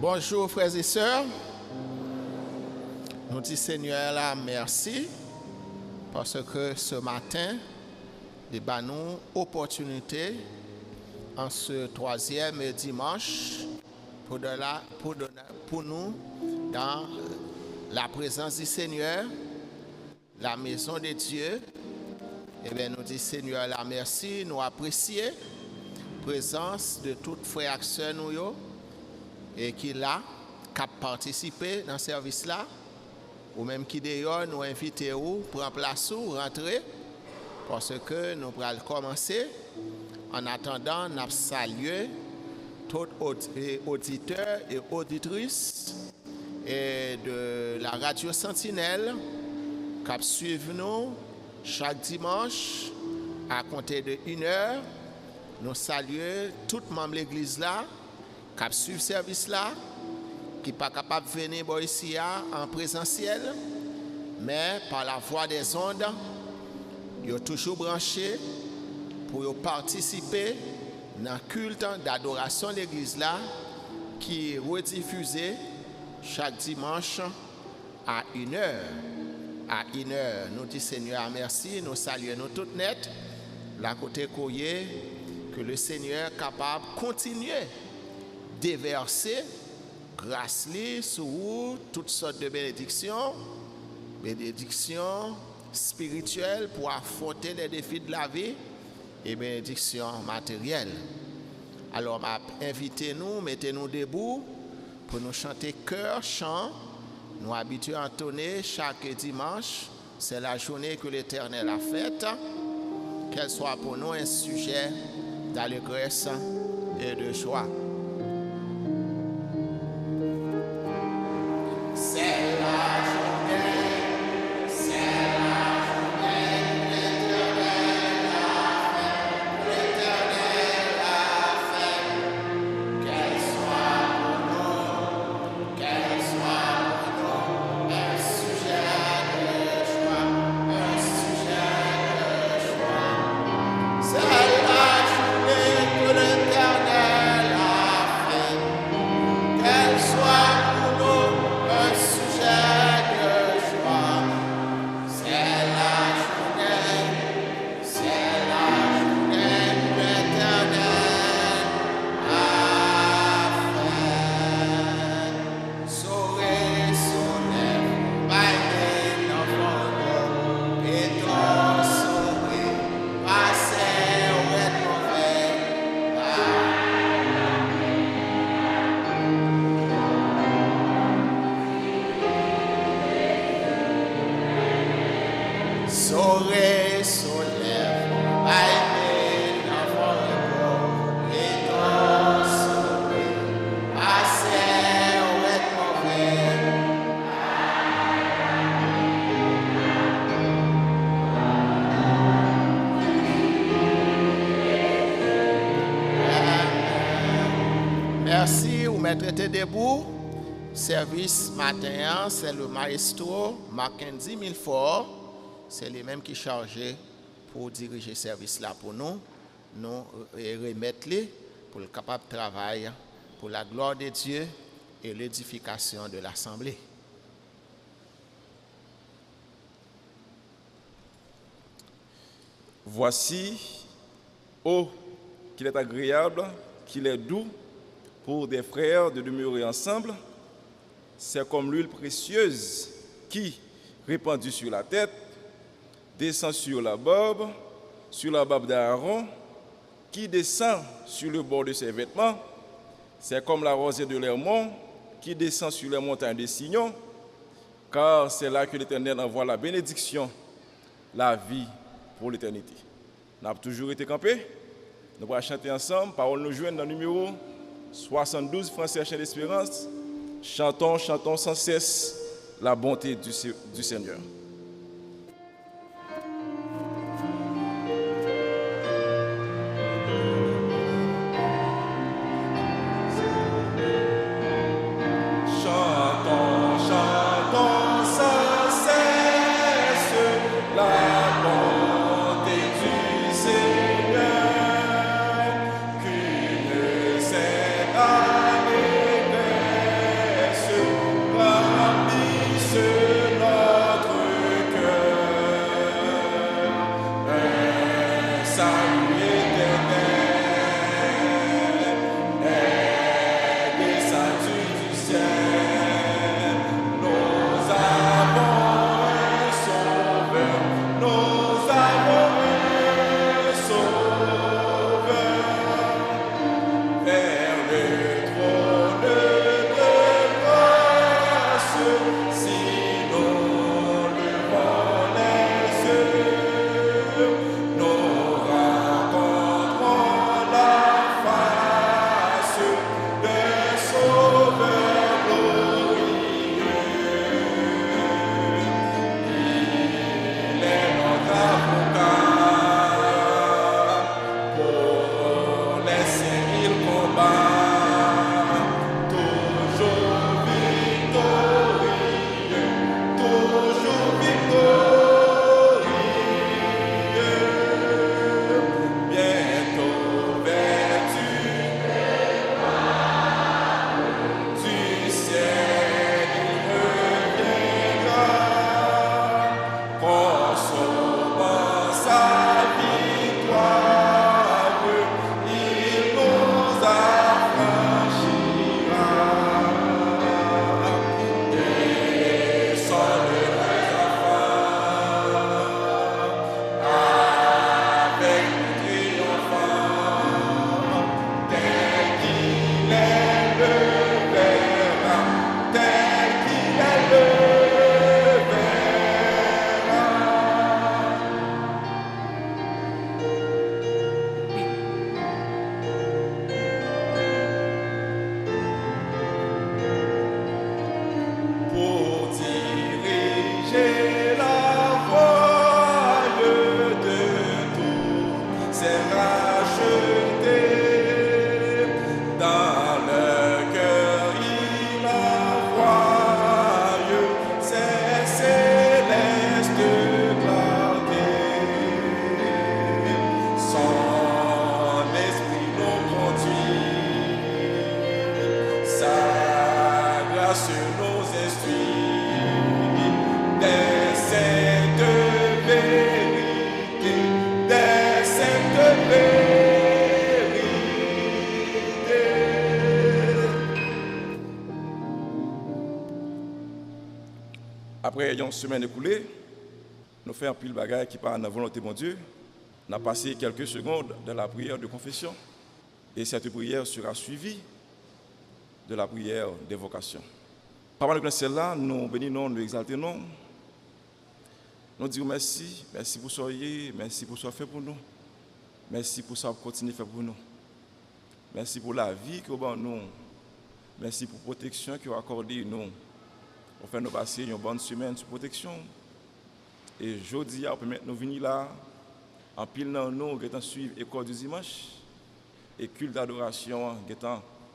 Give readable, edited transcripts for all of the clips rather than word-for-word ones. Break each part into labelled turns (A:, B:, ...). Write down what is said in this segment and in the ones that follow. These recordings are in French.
A: Bonjour frères et sœurs. Nous disons Seigneur là merci parce que ce matin, il a nous opportunité en ce troisième dimanche pour nous dans la présence du Seigneur, la maison de Dieu. Eh bien, nous disons Seigneur là merci, nous apprécions la présence de toutes frères et sœurs nous et qui là, qui participé dans ce service là, ou même qui d'ailleurs nous invitons ou prendre place ou rentrer, parce que nous allons commencer. En attendant, nous saluons tous les auditeurs et auditrices et de la radio Sentinelle qui suivent nous chaque dimanche à compter de 1h. Nous saluons tout membres de l'église là qui suivent le service là, qui n'est pas capable de venir ici en présentiel, mais par la voie des ondes, ils sont toujours branchés pour participer dans le culte d'adoration de l'église là, qui est rediffusé chaque dimanche à 1h. À 1h, nous disons Seigneur merci, nous saluons nous toutes net, la côté courrier, que le Seigneur est capable de continuer déverser grâce sur vous toutes sortes de bénédictions spirituelles pour affronter les défis de la vie et bénédictions matérielles. Alors, invitez-nous, mettez-nous debout pour nous chanter cœur, chant. Nous habituons à entonner chaque dimanche. C'est la journée que l'Éternel a faite. Qu'elle soit pour nous un sujet d'allégresse et de joie. Merci, vous mettez debout. Service matin, c'est le maestro Mackenzie Milford. C'est lui-même qui est chargé pour diriger le service là pour nous. Nous remettre pour le capable de travailler pour la gloire de Dieu et l'édification de l'Assemblée.
B: Voici, oh, qu'il est agréable, qu'il est doux pour des frères de demeurer ensemble. C'est comme l'huile précieuse qui, répandue sur la tête, descend sur la barbe d'Aaron, qui descend sur le bord de ses vêtements. C'est comme la rosée de l'Hermon qui descend sur les montagnes de Sion, car c'est là que l'Éternel envoie la bénédiction, la vie pour l'éternité. Nous avons toujours été campés. Nous allons chanter ensemble. Parole nous joignent dans le numéro 72, Français Chien d'Espérance. Chantons, chantons sans cesse la bonté du Seigneur.
C: Qu'une scène
B: Après une semaine écoulée, nous faisons un pile de bagages qui part dans la volonté de mon Dieu. On a passé quelques secondes dans la prière de confession. Et cette prière sera suivie de la prière d'évocation. Par de celle-là, nous bénissons, nous exaltons. Nous disons merci, merci pour ce que merci pour ce que fait pour nous. Merci pour ce que vous continuez à faire pour nous. Merci pour la vie que vous avez nous. Merci pour la protection que vous avez accordée nous. Pour faire nous passer une bonne semaine de protection. Et jeudi, on permet nous venir là, en pile dans nous, qui est suivre l'école du dimanche. Et culte d'adoration qui est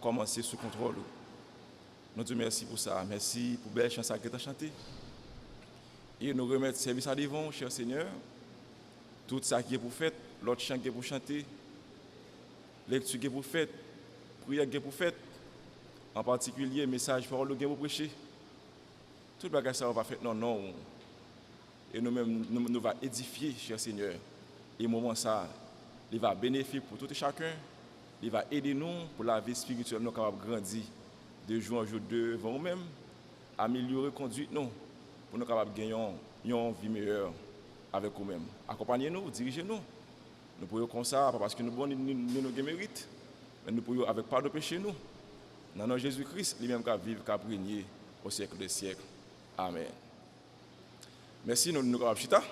B: commencé sous contrôle. Nous disons merci pour ça. Merci pour belle chanson qui est chantée. Et nous remettre service à devant, cher Seigneur. Tout ça qui est pour faire, l'autre chant qui est pour chanter, lecture qui est pour faire, prière qui est pour faire, en particulier message parole qui est pour prêcher. Tout le bagage ça va faire non. Et nous-mêmes, nous va édifier, cher Seigneur. Et au moment ça, il va bénéfique pour tout et chacun. Il va aider nous pour la vie spirituelle, nous capables de grandir de jour en jour devant nous-mêmes, améliorer la conduite nous, pour nous capables de gagner une vie meilleure avec nous-mêmes. Accompagnez-nous, dirigez-nous. Nous pouvons comme ça, pas parce que nous avons nos mérites, mais nous pouvons avec pardon de péché nous. Dans notre Jésus-Christ, lui-même qui vivre, qui régner au siècle des siècles. Amen. Merci, nous avons chita.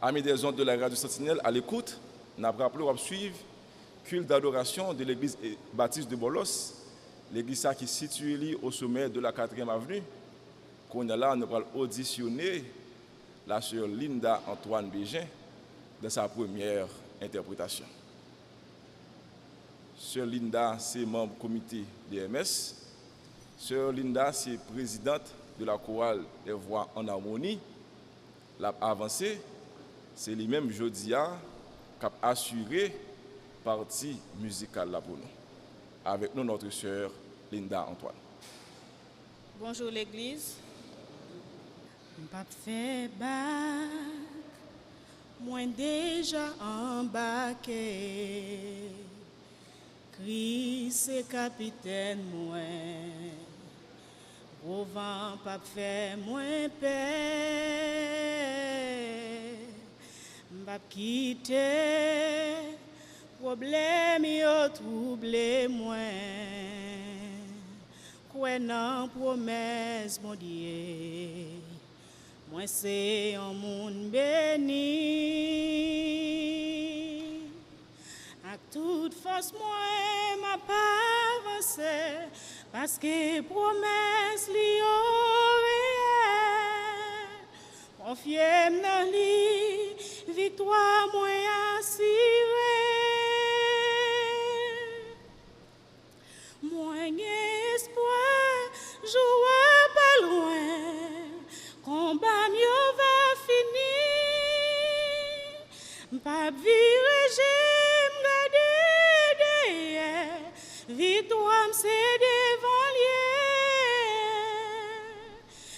B: Amis des ondes de la radio Sentinelle, à l'écoute, nous avons rappelé à suivre culte d'adoration de l'église baptiste de Bolos, l'église qui est située au sommet de la 4e avenue. Qu'on a là, nous allons auditionner la sœur Linda Antoine Bégin dans sa première interprétation. Sœur Linda, c'est membre du comité DMS. Sœur Linda, c'est présidente de la chorale des voix en harmonie. La avancée, c'est lui-même Jodia qui a assuré partie musicale là pour nous. Avec nous, notre sœur Linda Antoine.
C: Bonjour l'église. M'pas fait bac, moi déjà embarqué. Christ c'est capitaine moi. Au vent pas fait moins paix. M'pas quitter. Problème yo troublé moi. Quoi non promesse mon Dieu. Moi c'est un monde béni. À toute force moi m'a pas avancé parce que promesse li réel. Confié dans lui, victoire moi assurée. Moi espoir, joie pas loin, combat mieux va finir. Pas virer, j'aime garder derrière, victoire c'est devant lier.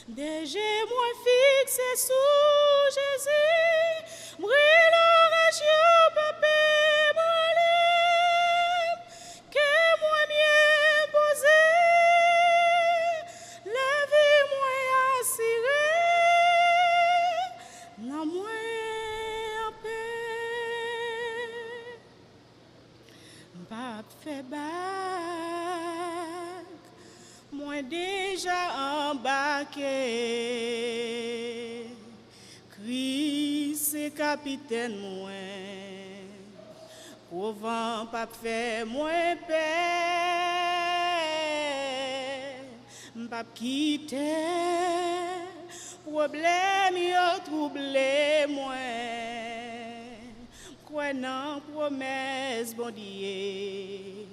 C: Déjà moi fixé sous Jésus, brille l'orage papé. Moi déjà embarqué, Christ c'est capitaine moi, au vent pas fait moins paix, pas quitter, problème yo troublé moi, quoi non promesse bon Dieu.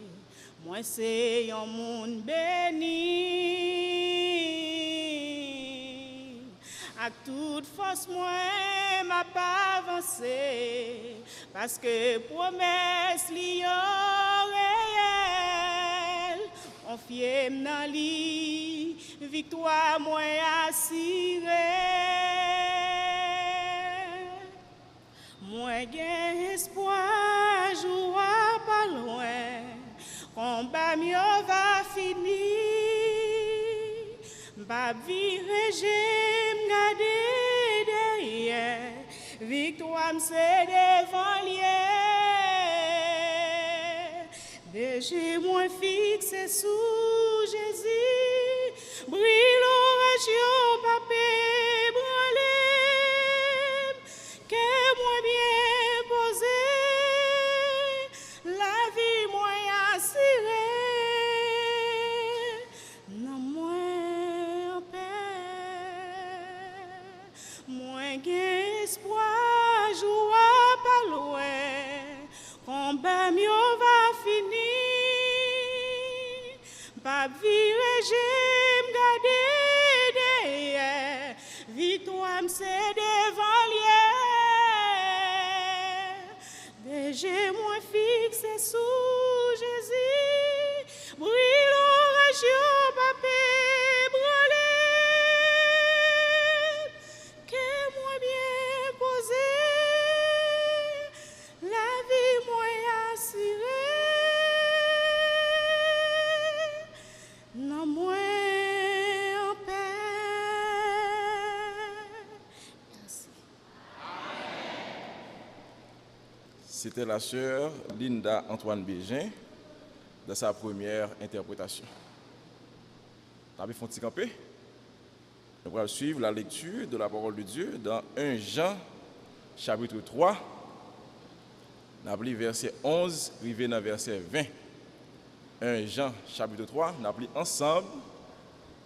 C: Moi c'est un monde béni. À toute force moi m'a pas avancé parce que promesse li réel. Confié dans lui, victoire moi assurée. Moi gain espoir, joie pas loin. Combat mieux va finir, pas virer, j'aime toi c'est devant lié. Déjà moins fixé sous Jésus, brille l'orage papé branlé, que moi bien posé, la vie moi assurée, non moins en paix, moins gain espoir, joie pas loin, combat mieux va finir. Pas virer, j'aime garder derrière. Victoire, c'est devant l'hier. Déjà, moi fixé sous Jésus. Brille l'orage, papé brûlé. Que moi bien posé. La vie, moi assurée. Non moins en paix. Merci.
B: C'était la sœur Linda Antoine Bégin dans sa première interprétation. Nous avons fait un petit campé. Nous allons suivre la lecture de la parole de Dieu dans 1 Jean, chapitre 3. Nous avons lu verset 11, arrivé dans verset 20. 1 Jean, chapitre 3, nous avons lu ensemble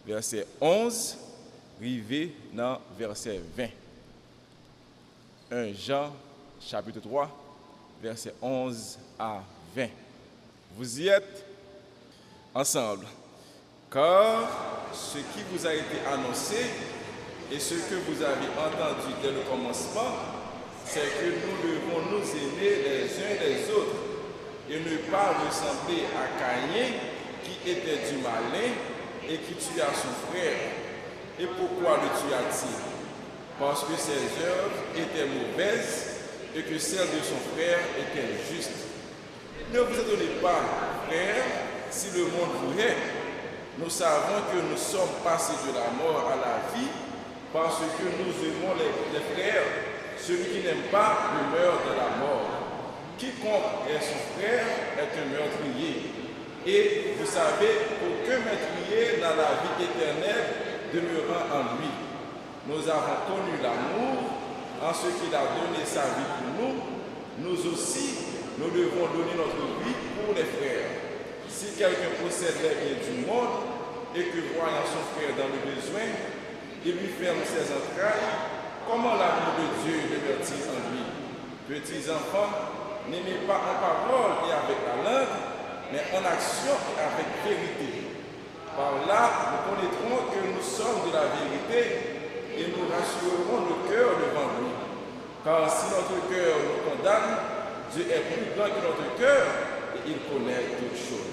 B: verset 11, arrivé dans verset 20. 1 Jean, chapitre 3, verset 11 à 20. Vous y êtes ensemble. Car ce qui vous a été annoncé et ce que vous avez entendu dès le commencement, c'est que nous devons nous aimer les uns les autres et ne pas ressembler à Caïn qui était du malin et qui tua son frère. Et pourquoi le tua-t-il? Parce que ses œuvres étaient mauvaises et que celles de son frère étaient justes. Ne vous étonnez pas, frères, si le monde vous hait. Nous savons que nous sommes passés de la mort à la vie parce que nous aimons les frères. Celui qui n'aime pas demeure dans la mort. Quiconque est son frère est un meurtrier. Et vous savez qu'aucun meurtrier n'a la vie éternelle demeurant en lui. Nous avons connu l'amour en ce qu'il a donné sa vie pour nous. Nous aussi, nous devons donner notre vie pour les frères. Si quelqu'un possède les biens du monde et que voyant son frère dans le besoin, il lui ferme ses entrailles, comment l'amour de Dieu demeure-t-il en lui? Petits enfants, n'aimez pas en parole et avec la langue, mais en action et avec vérité. Par là, nous connaîtrons que nous sommes de la vérité et nous rassurerons nos cœurs devant lui. Car si notre cœur nous condamne, Dieu est plus grand que notre cœur et il connaît toutes choses.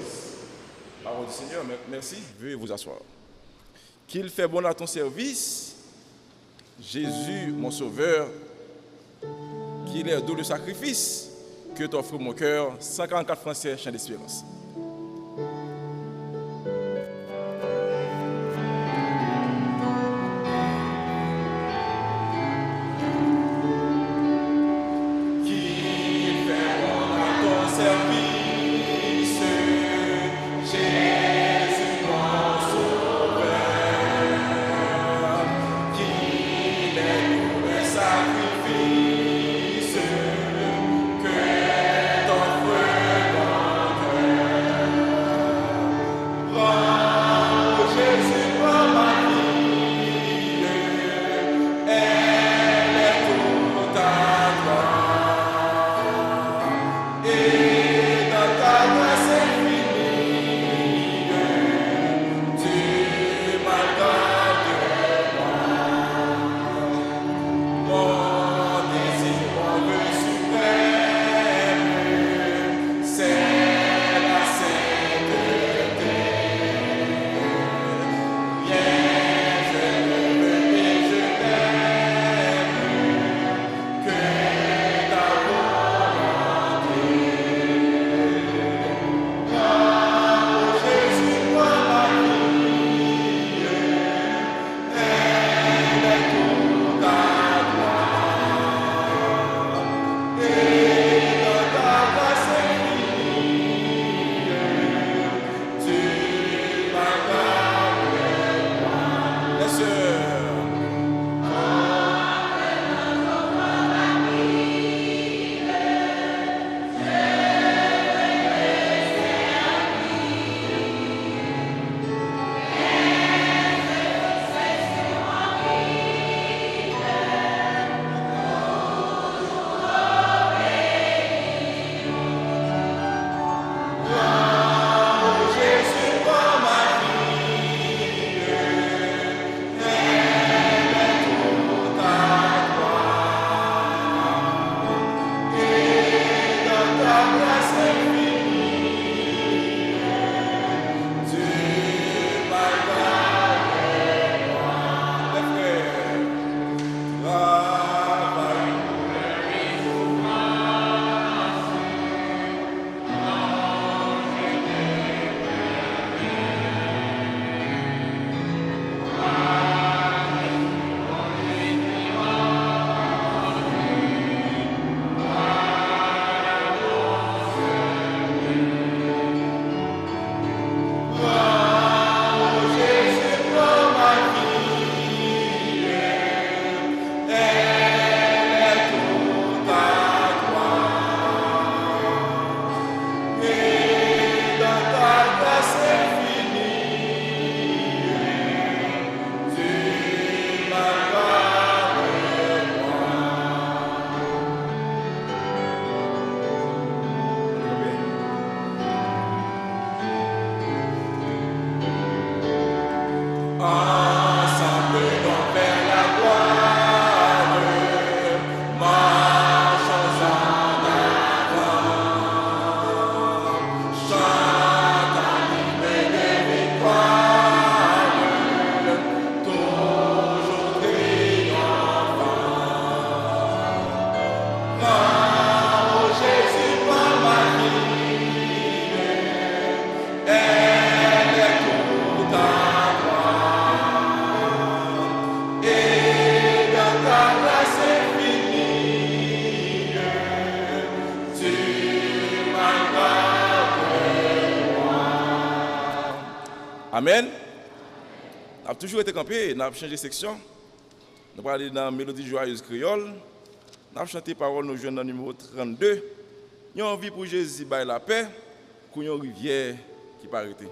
B: Parole du Seigneur, merci. Veuillez vous asseoir. Qu'il fait bon à ton service, Jésus, mon sauveur, qu'il est doux le sacrifice que t'offre mon cœur, 144 Français, chant d'espérance.
D: Sacrifice que t'offre
B: sœurs. Amen. On a toujours été campé, on a changé de section. On va aller dans la mélodie joyeuse créole. On a chanté parole nos jeunes dans le numéro 32. Nous avons envie pour Jésus by la paix, pour une rivière qui peut arrêter.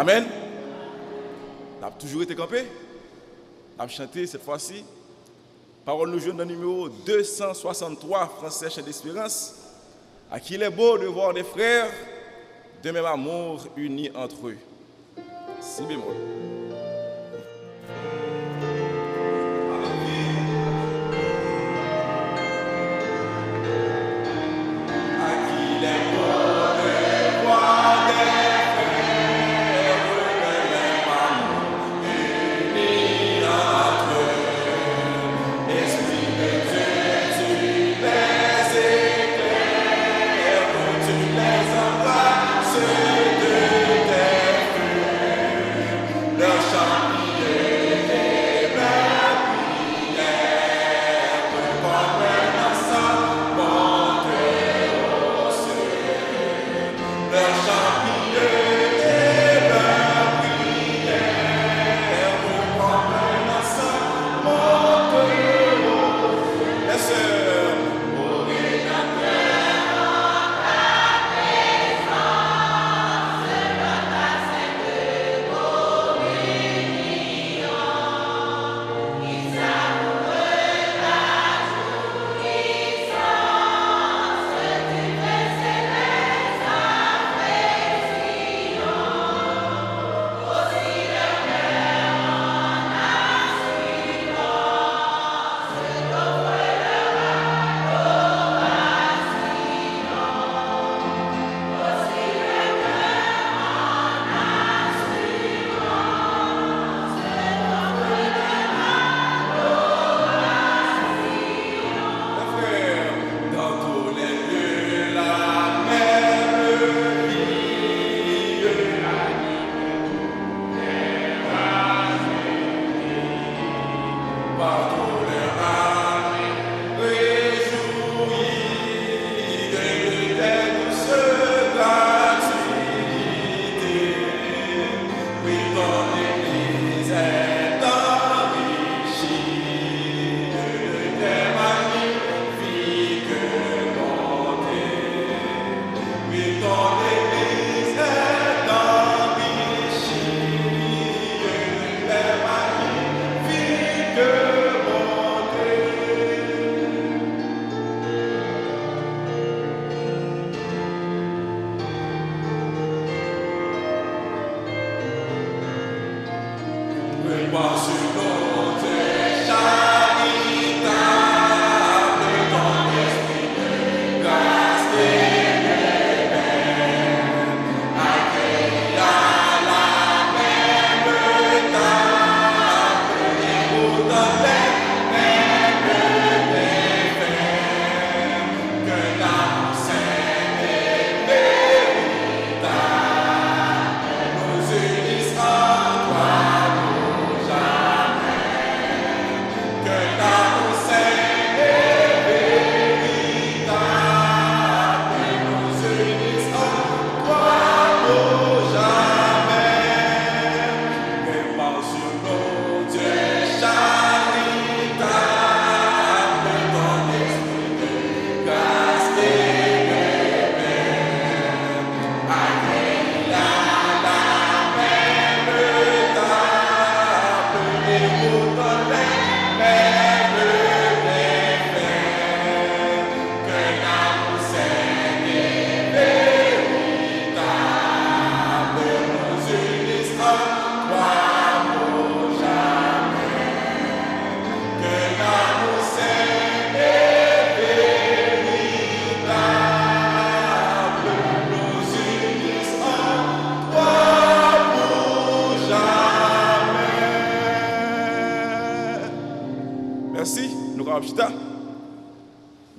B: Amen. On a toujours été campé. On a chanté cette fois-ci. Parole nous joue dans le numéro 263, Français Chant d'Espérance. À qui il est beau de voir des frères de même amour unis entre eux. Si bémol.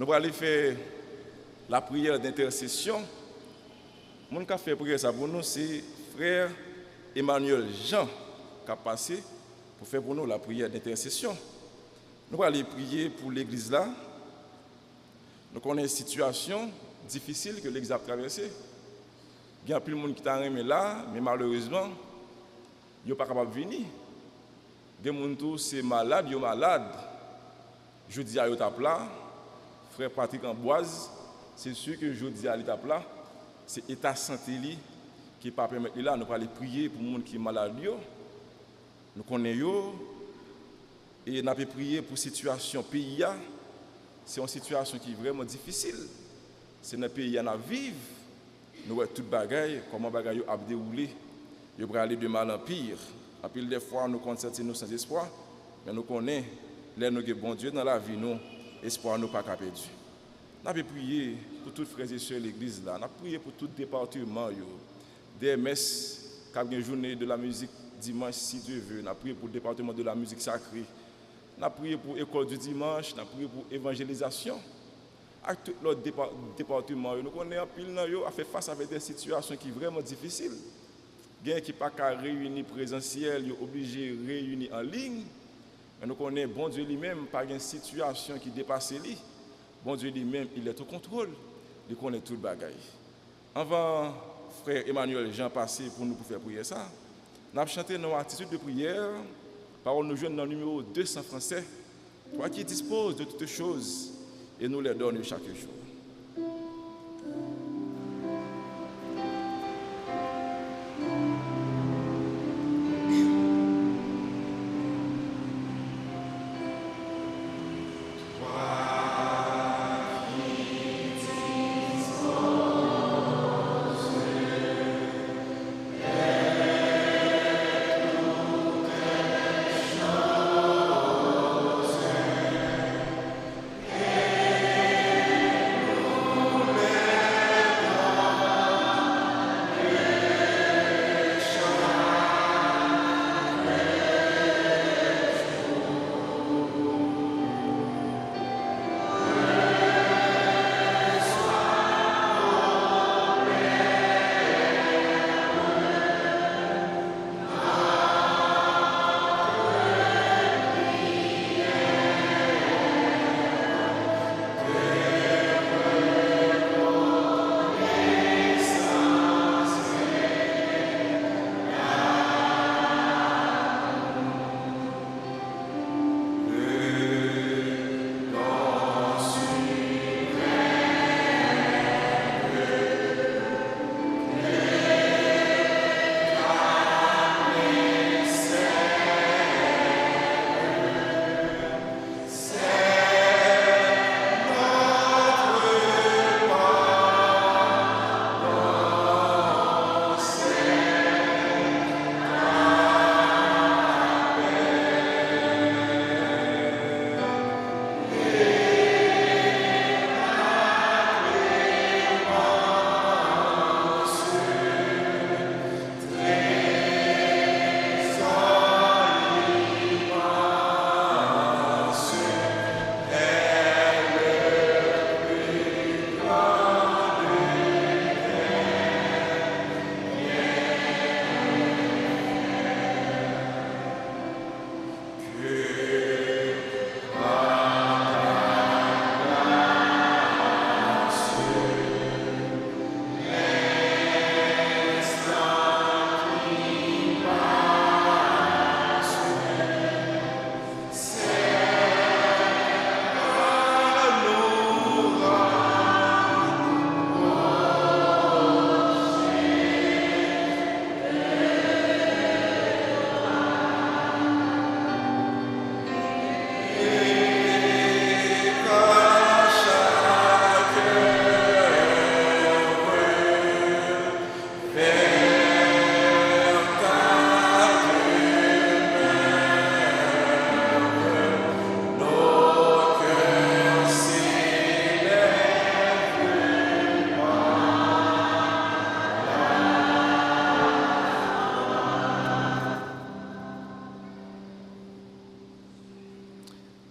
B: Nous allons aller faire la prière d'intercession. Mon qui a fait prière ça pour nous, c'est frère Emmanuel Jean qui a passé pour faire pour nous la prière d'intercession. Nous allons aller prier pour l'église là. Nous connaissons une situation difficile que l'église a traversée. Il y a plus de monde qui t'a aimé là, mais malheureusement, ils ne sont pas capables de venir. Des gens qui sont malades, ils sont malades. Je dis à l'étape là, frère Patrick Amboise, c'est sûr que je dis à l'étape là, c'est l'état santé qui pas permettre là, nous aller prier pour les gens qui sont malades. Nous connaissons et nous avons prié pour la situation pays. C'est une situation qui est vraiment difficile. C'est un pays qui vivre. Nous voyons toute bagaille, comment bagaille a déroulé. Il va aller de mal en pire. En pile des fois, nous constatons nous sans espoir, mais nous connaissons, les nous avons bon Dieu dans la vie, nous, espoir nous pas perdu. Nous avons prié pour tous les frères et sœurs de l'église là. Nous avons prié pour tout département, des messes, qui ont une journée de la musique dimanche, si Dieu veut. Nous avons prié pour le département de la musique sacrée. Nous avons prié pour l'école du dimanche, nous avons prié pour l'évangélisation. Avec tout l'autre département, nous connaissons pile a fait face à des situations qui sont vraiment difficiles. Il y a qui pas qu'à réunir présentiel, ils sont obligés de réunir en ligne. Mais nous connaissons bon Dieu lui-même, pas une situation qui dépasse lui. Bon Dieu lui-même, il est au contrôle. Il connaît tout le bagaille. Avant frère Emmanuel Jean passé pour nous faire prier ça, nous avons chanté nos attitudes de prière. Parole nous joignent dans le numéro 200 français. Toi qui disposes de toutes choses et nous les donnons chaque jour.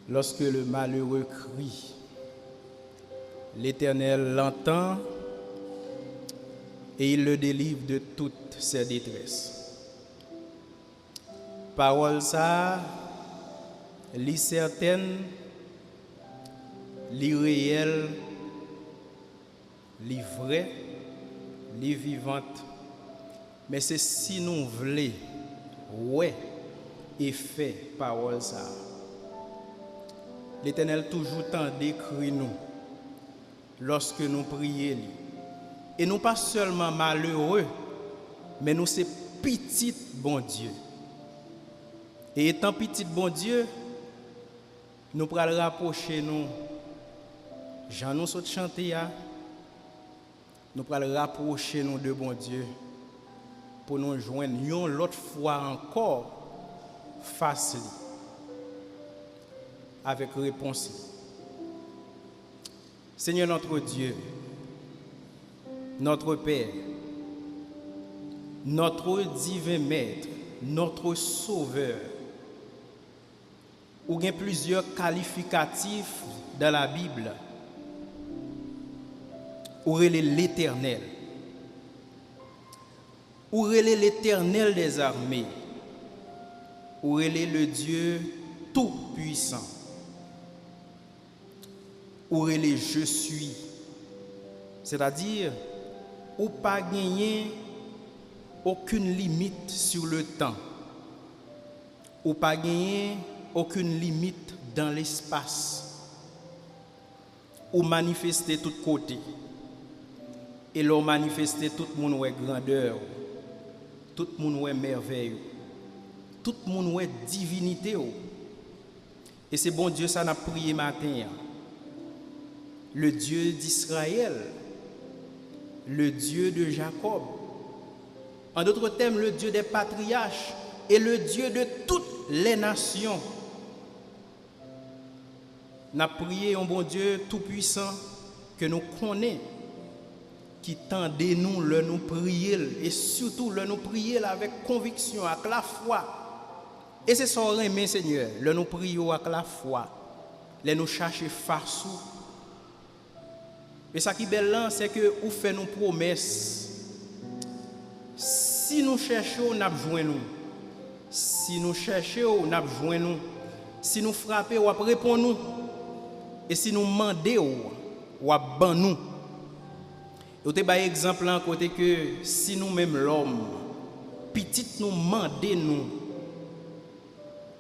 D: Lorsque le malheureux crie, l'Éternel l'entend et il le délivre de toutes ses détresses. Parole ça, li certaine, li réelle, li vraie, li vivante. Mais c'est si nous voulons, ouais, et fait parole ça. L'Éternel toujours tant décrit nous lorsque nous prions. Et nous pas seulement malheureux, mais nous c'est petit bon Dieu. Et étant petit bon Dieu, nous pourrons rapprocher nous, Jean nous saute chanter, nous pourrons rapprocher nous de bon Dieu pour nous joindre l'autre fois encore face avec réponse. Seigneur notre Dieu, notre Père, notre divin Maître, notre Sauveur, ou bien plusieurs qualificatifs dans la Bible, ou l'Éternel, ou l'Éternel des armées, ou le Dieu tout-puissant, ou je suis, c'est-à-dire ou pas gagner aucune limite sur le temps, ou pas gagner aucune limite dans l'espace, ou manifester tout côté, et l'on manifester tout le monde ouais grandeur, tout le monde ouais merveille, tout le monde ouais divinité. Et c'est bon Dieu ça n'a prié matin. Le Dieu d'Israël, le Dieu de Jacob, en d'autres termes, le Dieu des patriarches et le Dieu de toutes les nations. N'a prié un bon Dieu tout-puissant que nous connaissons, qui tendait nous le nous prier et surtout le nous prier avec conviction, avec la foi. Et c'est ça qu'on Seigneur, le nous prions avec la foi, le nous chercher face. Et ça qui est belle c'est que vous faites nos promesses. Si nous cherchons, nous avons nous. Si nous cherchons, nous avons nous. Si nous frappons, nous répondons nous. Et si nous demandons, nous avons nous. Vous avez un exemple en côté que si nous-mêmes l'homme, petit nous demandons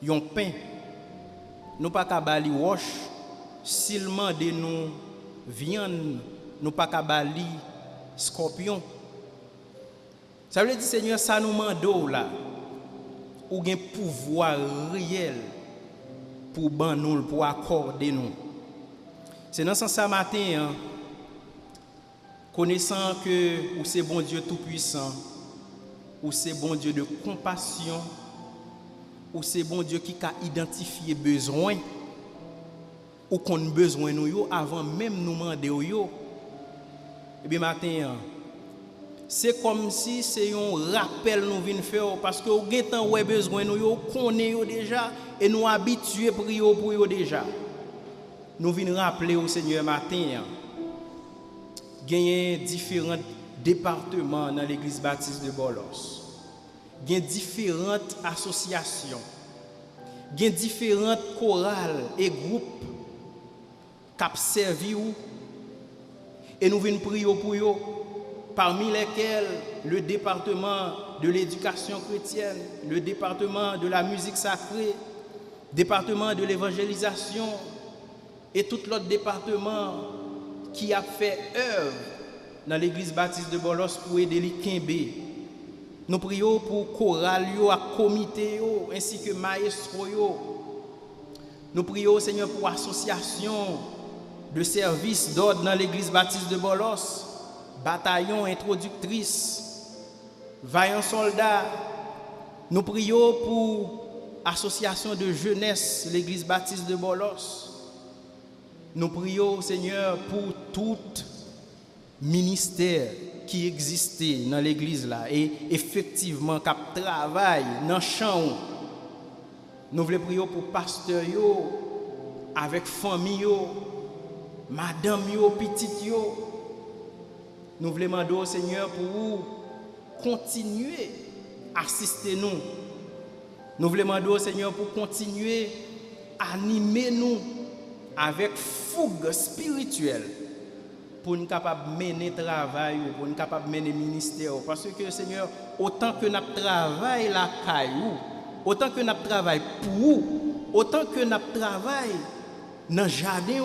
D: nous, un pain, nous pas qu'à bali wash, s'il demande nous viande, nous pas qu'à bali scorpion. Ça veut dire Seigneur, ça nous demande là, ou un pouvoir réel pour ban nous, pour accorder nous. C'est dans ce sens matin, connaissant que ou c'est bon Dieu tout-puissant, ou c'est bon Dieu de compassion, ou c'est bon Dieu qui a identifié besoin, ou qu'on a besoin nous avant même nous demander yo. Et bien matin, c'est comme si c'est un rappel nous vient faire parce que au temps où besoin nous yo connaît déjà et nous habitués prier pour yo déjà. Nous venons rappeler au Seigneur matin. Il y a différents départements dans l'église baptiste de Bolos. Il y a différentes associations. Il y a différentes chorales et groupes qui servent. Et nous venons prier pour eux, parmi lesquels le département de l'éducation chrétienne, le département de la musique sacrée, le département de l'évangélisation et tout l'autre département qui a fait œuvre dans l'église baptiste de Bolos pour aider les Kimbe. Nous prions pour chorale, comité ainsi que maestro. Nous prions Seigneur pour association de services d'ordre dans l'église baptiste de Bolos, bataillon introductrice, vaillants soldats. Nous prions pour association de jeunesse, l'église baptiste de Bolos. Nous prions, Seigneur, pour tout ministère qui existait dans l'église là et effectivement qui travaille dans le champ. Nous voulons prier pour pasteur avec famille, madame, petite. Nous voulons demander au Seigneur pour continuer à assister nous. Nous voulons demander au Seigneur pour continuer à animer nous avec fougue spirituelle pour nous capables de mener le travail, pour nous capables de mener le ministère. Parce que Seigneur, autant que nous travaillons la caillou, autant que nous travaillons pour vous, autant que nous travaillons dans le jardin,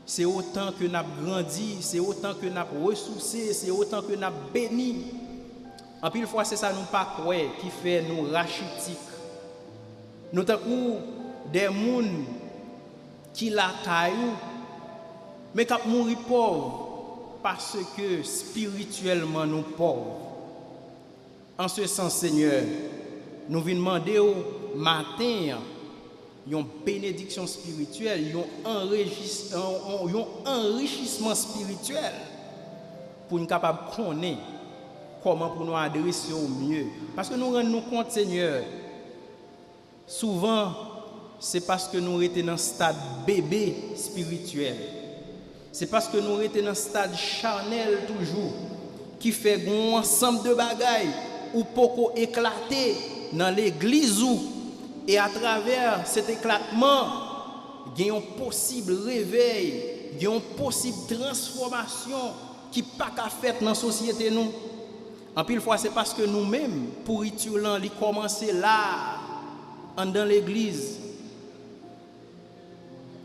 D: c'est autant que nous grandissons, c'est autant que nous ressourcés, c'est autant que nous bénis. En pile fois, c'est ça nous pas croire qui fait nous rachitique. Nous avons des gens qui la caillou, mais qui mourir pauvres parce que spirituellement nous pauvres. En ce sens, Seigneur, nous venons demander au matin une bénédiction spirituelle, un enrichissement spirituel pour nous capables de connaître comment pour nous adresser au mieux. Parce que nous rendons compte, Seigneur, souvent, c'est parce que nous étions dans un stade bébé spirituel. C'est parce que nous étions dans un stade charnel toujours, qui fait un ensemble de bagailles ou pour éclater dans l'église et à travers cet éclatement, il y a un possible réveil, il y a une possible transformation qui n'est pas qu'à faire dans la société. Nous. En pile fois, c'est parce que nous-mêmes, pourriture, il commence là, dans l'église.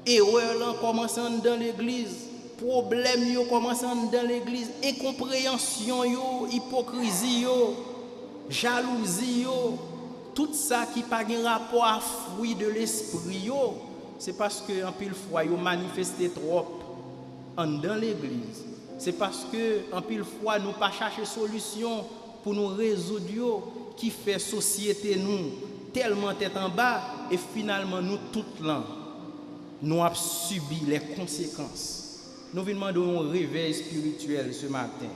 D: Erreur commence dans l'église. Problème commence dans l'église. Incompréhension, hypocrisie, jalousie, tout ça qui n'a pas de rapport à fruit de l'esprit, c'est parce que en pile fois, ils manifesté trop dans l'église. C'est parce que en pile fois, nous pas chercher solution pour nous résoudre qui fait société nous tellement tête en bas et finalement nous toutes là, nous avons subi les conséquences. Nous venons demander un réveil spirituel ce matin.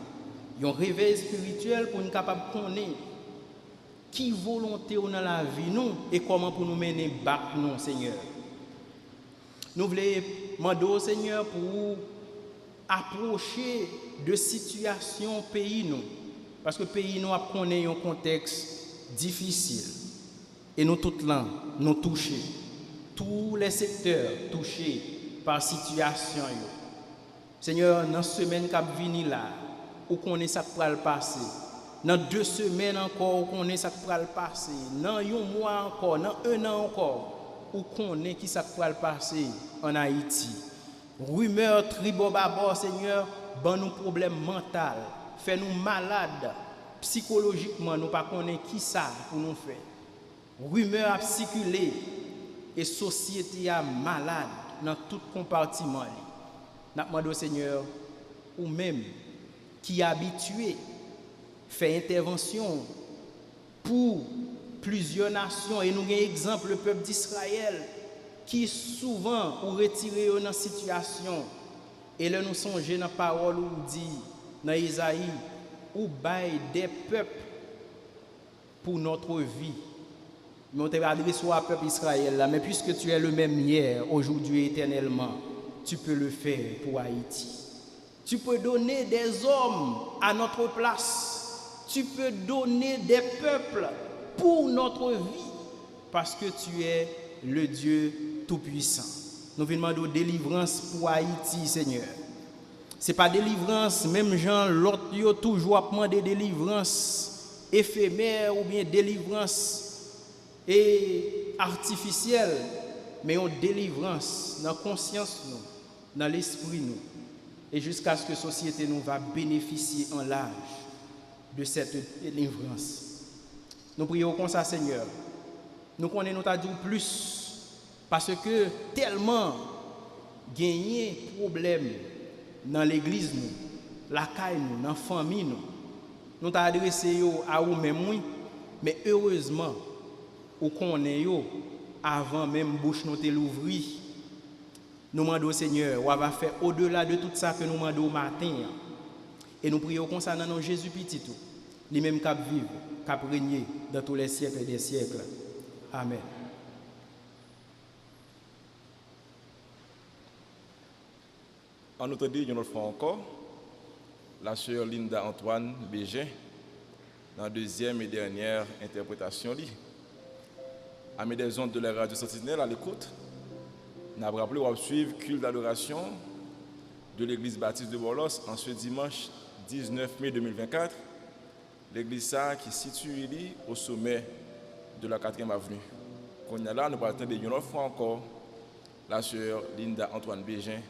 D: Un réveil spirituel pour nous capables de connaître qui volonté on a la vie nous et comment pour nous mener back nous Seigneur. Nous voulons demander au Seigneur pour approcher de situations pays nous parce que pays nous connaît un contexte difficile et nous tous là nous touchés tous les secteurs touchés par situation yo. Seigneur dans semaine qui vient là où connaît ça qui va le passer. Dans 2 semaines encore, on connaît ça qui va le passer. Dans 1 mois encore, dans 1 an encore, on connaît qui ça qui va le passer en Haïti. Rumeur, tribobabor, Seigneur, ban nous problème mental, fait nous malades psychologiquement, nous pas connaît qui ça pour nous faire. Rumeur a circulé et société a malade dans tout compartiment. N'a demandé au Seigneur ou même qui est habitué fait intervention pour plusieurs nations et nous avons exemple le peuple d'Israël qui souvent ont retiré dans la situation et là nous songeons dans la parole où dit dans Isaïe ou bail des peuples pour notre vie. Mais on t'a adressé au peuple Israël là, mais puisque tu es le même hier, aujourd'hui et éternellement, tu peux le faire pour Haïti. Tu peux donner des hommes à notre place. Tu peux donner des peuples pour notre vie parce que tu es le Dieu Tout-Puissant. Nous venons demander délivrance pour Haïti, Seigneur. Ce n'est pas délivrance, même gens, l'autre, yo toujours demandé délivrance éphémère ou bien délivrance et artificielle, mais une délivrance dans la conscience, nous, dans l'esprit, nous, et jusqu'à ce que la société nous va bénéficier en l'âge de cette délivrance. Nous prions comme ça, Seigneur. Nous connaissons notre Dieu plus parce que tellement gagné problème dans l'église nous, la caille nous, dans la famille nous. Nous t'a adressé à vous même mais heureusement ou connaît avant même bouche nous l'ouvrir. Nous demandons au Seigneur, on va faire au-delà de tout ça que nous demandons au matin. Et nous prions comme ça dans nos Jésus petit tout. Lui-même qui vivre, qui régner dans tous les siècles et des siècles. Amen.
B: En notre dit, une autre fois encore, la sœur Linda Antoine Bégin, dans la 2e et dernière interprétation. Amis des ondes de la radio Sentinelle à l'écoute, nous avons rappelé qu'on va suivre le culte d'adoration de l'église baptiste de Bolos en ce dimanche 19 mai 2024. L'église qui est située au sommet de la 4e avenue. Quand on est là, nous allons attendre une autre fois encore la sœur Linda Antoine Bégin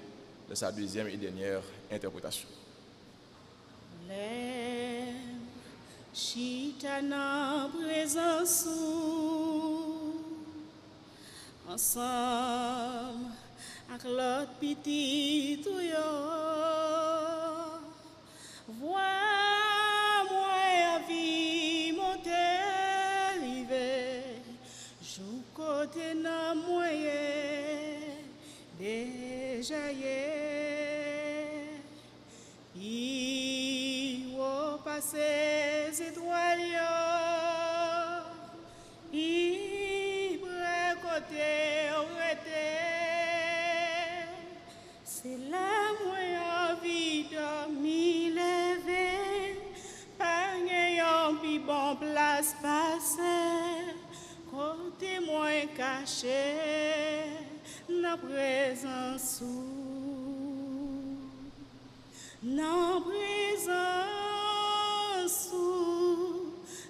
B: de sa 2e et dernière interprétation.
C: Chita nan présence ensemble avec l'autre petit tout yo. Vois moi vie monter river, jou côté nan moyen déjà hier. Il va passer étoiles yo, il prend côté arrêté. C'est là moi envie dormir lever, pas gagnant puis bon place passer, côté moins caché, na présence sous. Na présence,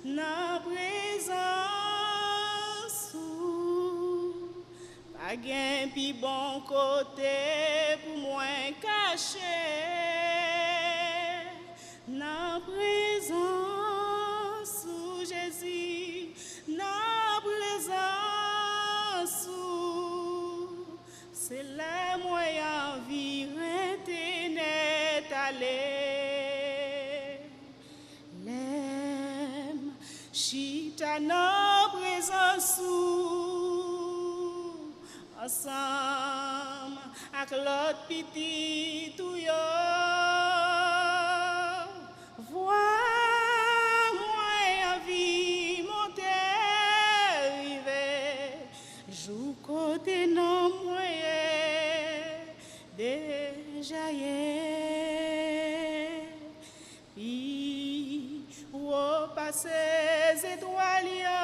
C: na présence, pas gain pi bon côté pour moi caché. Na présence, Jésus, na présence, c'est là moyen vivre l'aime, chita na présence ensemble avec l'autre petit tout yo. Vois moi vie monter river, jou côté non moyen déjà hier. Puis au passer étoiles yo,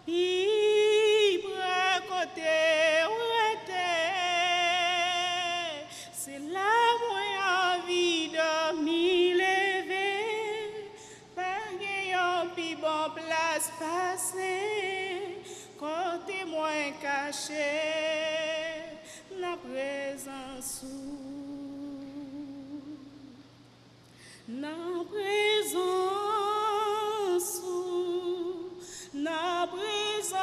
C: puis près côté c'est là moi envie de m'y lever, pas gagnant puis bon place passer, côté moins caché, la présence na présence, na présence,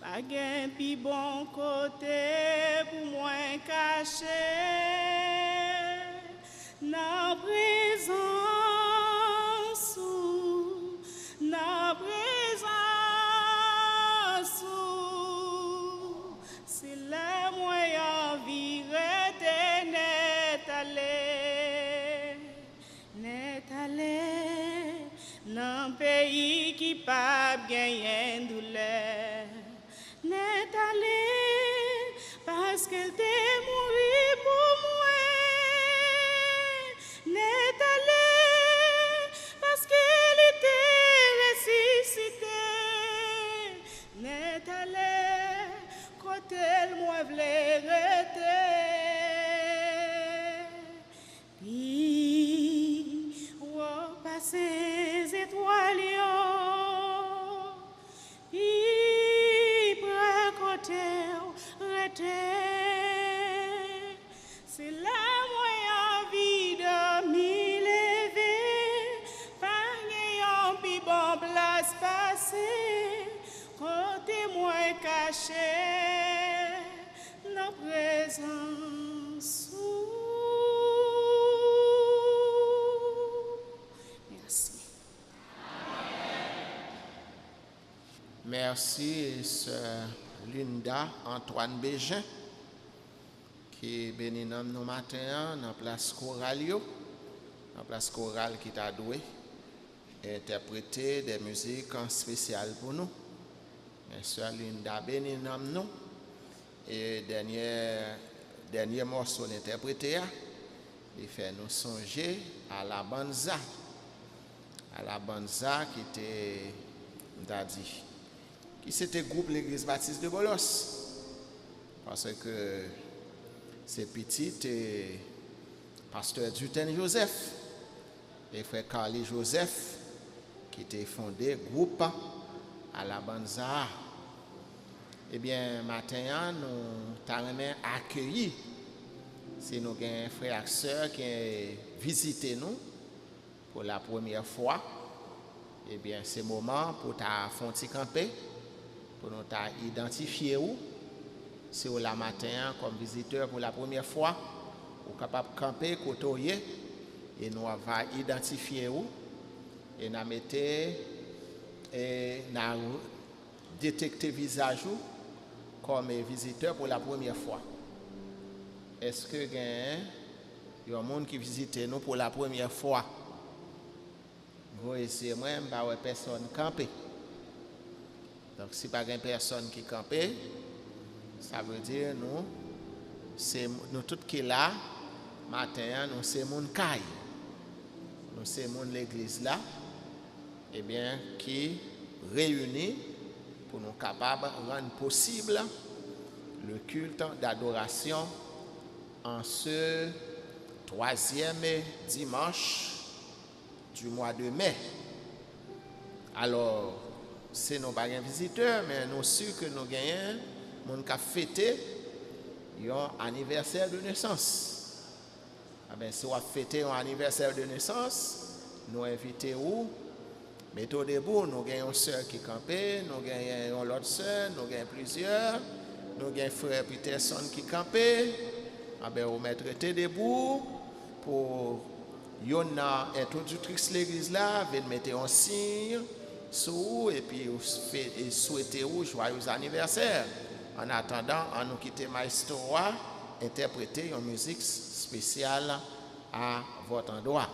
C: pas gain pi bon côté pour moi caché. Na présence, na présence, c'est là moyen vivre net allé dans pays qui pas gagner douleur, net allé parce qu'elle t'est mouru pour moi, net allé parce qu'elle était ressuscitée, net allé côté elle moi v'lait rester. Ces étoiles yo, puis près côté rete, c'est là moi envie de m'y lever, pas gagnant puis bon place passer, côté moi caché, la présence.
A: Merci, Sœur Linda Antoine Bégin, qui bénit nous matin dans la place chorale, la place chorale qui t'a doué, interpréter des musiques spéciales pour nous. Sœur Linda bénit nous, et dernier morceau interprété, il fait nous songer à la banza qui était, dit, qui c'était groupe l'église baptiste de Bolos, parce que c'est petit et pasteur Duten Joseph et frère Carly Joseph qui était fondé groupe à la Banza. Eh bien, matin, nous t'avons accueilli Si nous avons un frère et sœur qui visitent nous pour la première fois, eh bien, c'est le moment pour ta fonti camper, pour nous identifier où. Si vous la matin comme visiteur pour la première fois, vous êtes capable de camper, côtoyer, et nous allons identifier où. Et nous mettons et nous détecter visage comme visiteur pour la première fois. Est-ce que il y a un monde qui visite nous pour la première fois? Vous essayez moi, je ne personne camper. Donc si pas une personne qui campe, ça veut dire nous, c'est nous tous qui là matin, nous c'est mon caille. Nous c'est mon l'église là, eh bien qui réunit pour nous capables de rendre possible le culte d'adoration en ce 3e dimanche du mois de mai. Alors, c'est nos pas visiteurs, mais nous sûrs que nous gagnons, nous avons fêté un anniversaire de naissance. Ah ben, si on a fêté un anniversaire de naissance, nous invitons où? Mettons debout, nous avons une soeur qui campait, nous avons l'autre soeur, nous avons plusieurs, nous avons frère Peterson qui campait. Ah ben, vous mettrez debout pour une introductrice de l'église là, vous mettez un signe sous et puis vous souhaitez un joyeux anniversaire. En attendant, à nous quitter Maestro, interpréter une musique spéciale à votre endroit.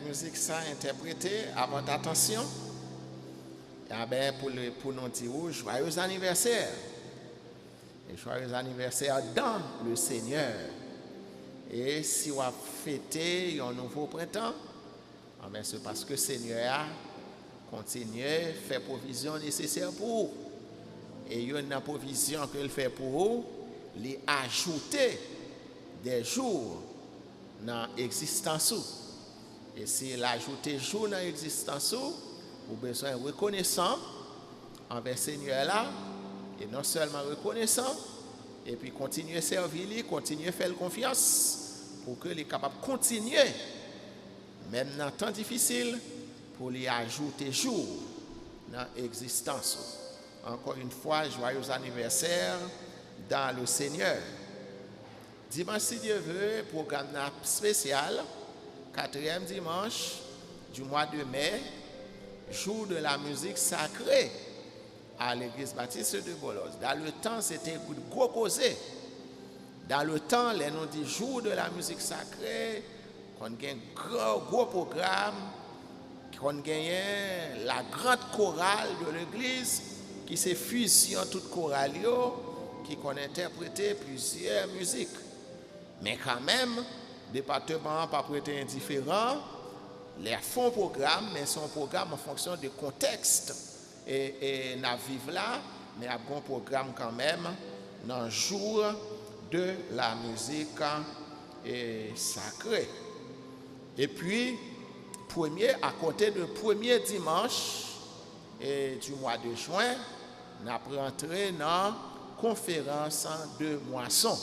A: Musique ça interprétée à votre attention. Et bien pour nous dire joyeux anniversaire. Et joyeux anniversaire dans le Seigneur. Et si on a fêté un nouveau printemps, c'est parce que le Seigneur a continué à faire provision nécessaire pour vous. Et il y a une provision qu'il fait pour vous, il ajouter des jours dans l'existence. Et s'il ajoute jour dans l'existence, vous avez besoin de reconnaissant envers le Seigneur là, et non seulement reconnaissant, et puis continuer à servir lui, continuer à faire confiance pour qu'il soit capable de continuer, même dans un temps difficile, pour lui ajouter jour dans l'existence. Encore une fois, joyeux anniversaire dans le Seigneur. Dimanche, si Dieu veut, programme spécial. 4e dimanche du mois de mai, jour de la musique sacrée à l'église baptiste de Bolos. Dans le temps, c'était gros causé. Dans le temps, les noms du jour de la musique sacrée, on a un gros programme, on a la grande chorale de l'église qui s'est fusion toute chorale, qui a interprété plusieurs musiques. Mais quand même, département pas prêté indifférent, les fonds programme, mais son programme en fonction du contexte. Et nous vivons là, mais un bon programme quand même dans le jour de la musique sacrée. Et puis, à côté de premier dimanche du mois de juin, nous avons rentré dans la conférence de moisson.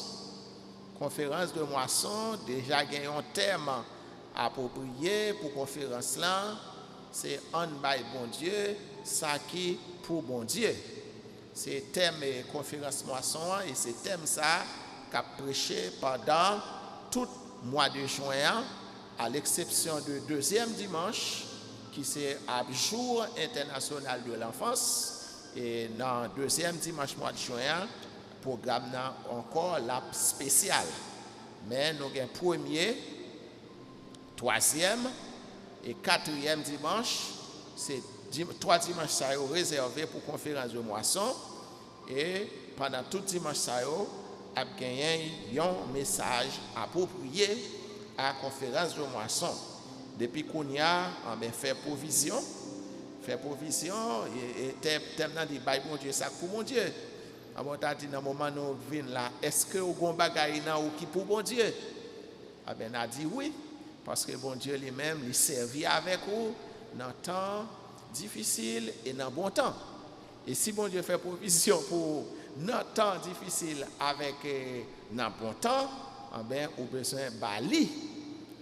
A: Conférence de moisson, déjà il y a un thème approprié pour conférence là, c'est on by bon Dieu, ça qui pour bon Dieu. C'est thème conférence moisson et c'est thème ça qu'a prêché pendant tout mois de juin, à l'exception du 2e dimanche qui c'est à jour international de l'enfance et dans le 2e dimanche mois de juin. Programme encore la spécial. Mais nous avons premier, 3e et 4e dimanche. C'est 3 dimanches réservés pour conférence de moisson. Et pendant tout dimanche, ça a gagné un message approprié à la conférence de moisson. Depuis qu'on y a, fait provision. Faire provision, et thème dans le Bible, mon Dieu, ça pour mon Dieu. On t'a dit dans le moment où nous venons là, est-ce que vous avez un bagage qui pour mon Dieu? On a dit oui, parce que bon Dieu lui-même, il servit avec vous dans le temps difficile et dans le bon temps. Et si bon Dieu fait provision pour notre temps difficile avec dans le bon temps, on a besoin de bali.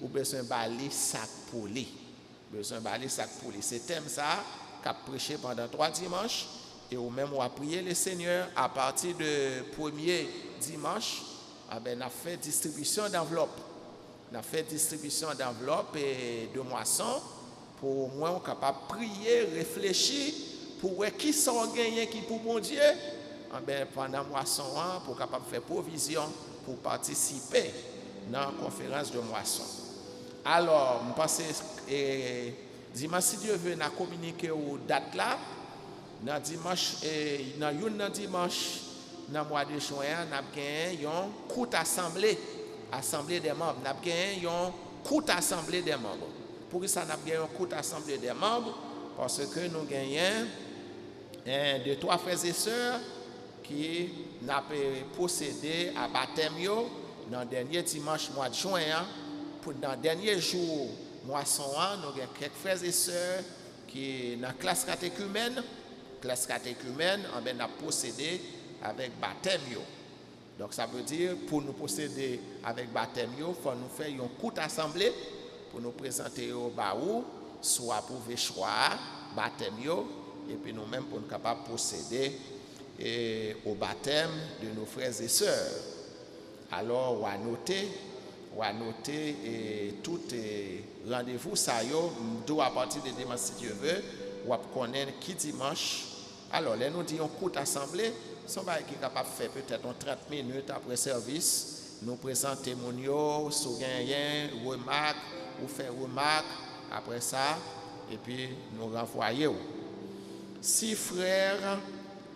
A: On a besoin de bali sac pour lui. Besoin de bali sac pour lui. C'est thème ça qu'a prêché pendant 3 dimanches. Et ou même on a prié le Seigneur à partir de premier dimanche. On a fait distribution d'enveloppes. On a fait distribution d'enveloppes et de moissons pour au moins capable prier, réfléchir pour qui sont gagnés qui pour mon Dieu. Pendant moisson pour capable faire provision pour participer dans la conférence de moisson. Alors, je pense que dimanche, si Dieu veut, nous communiquer aux dates là. Dans dimanche, dans le mois de juin, nous avons gagné une courte assemblée des membres. Nous avons gagné une courte assemblée des membres. Pour ça, nous avons gagné une courte assemblée des membres parce que nous gagnons 2-3 frères et sœurs qui n'ont procédé à baptême dans le dernier dimanche mois de juin. Dans le dernier jour moisson, nous avons quelques frères et sœurs qui dans la classe catéchumène. On a procédé avec baptême. Donc ça veut dire pour nous procéder avec baptême, il faut nous faire une courte assemblée pour nous présenter au baou, soit pour le choix baptême et puis nous-mêmes pour nous capables de procéder au baptême de nos frères et sœurs. Alors on va noter tout rendez-vous ça à partir de dimanche si Dieu veut, on va connaître qui dimanche. Alors là nous disons courte assemblée, son bail qui est capable de faire peut-être 30 minutes après service, nous présenter mon sous gagner remarque ou faire remarque après ça et puis nous renvoyer. Si frère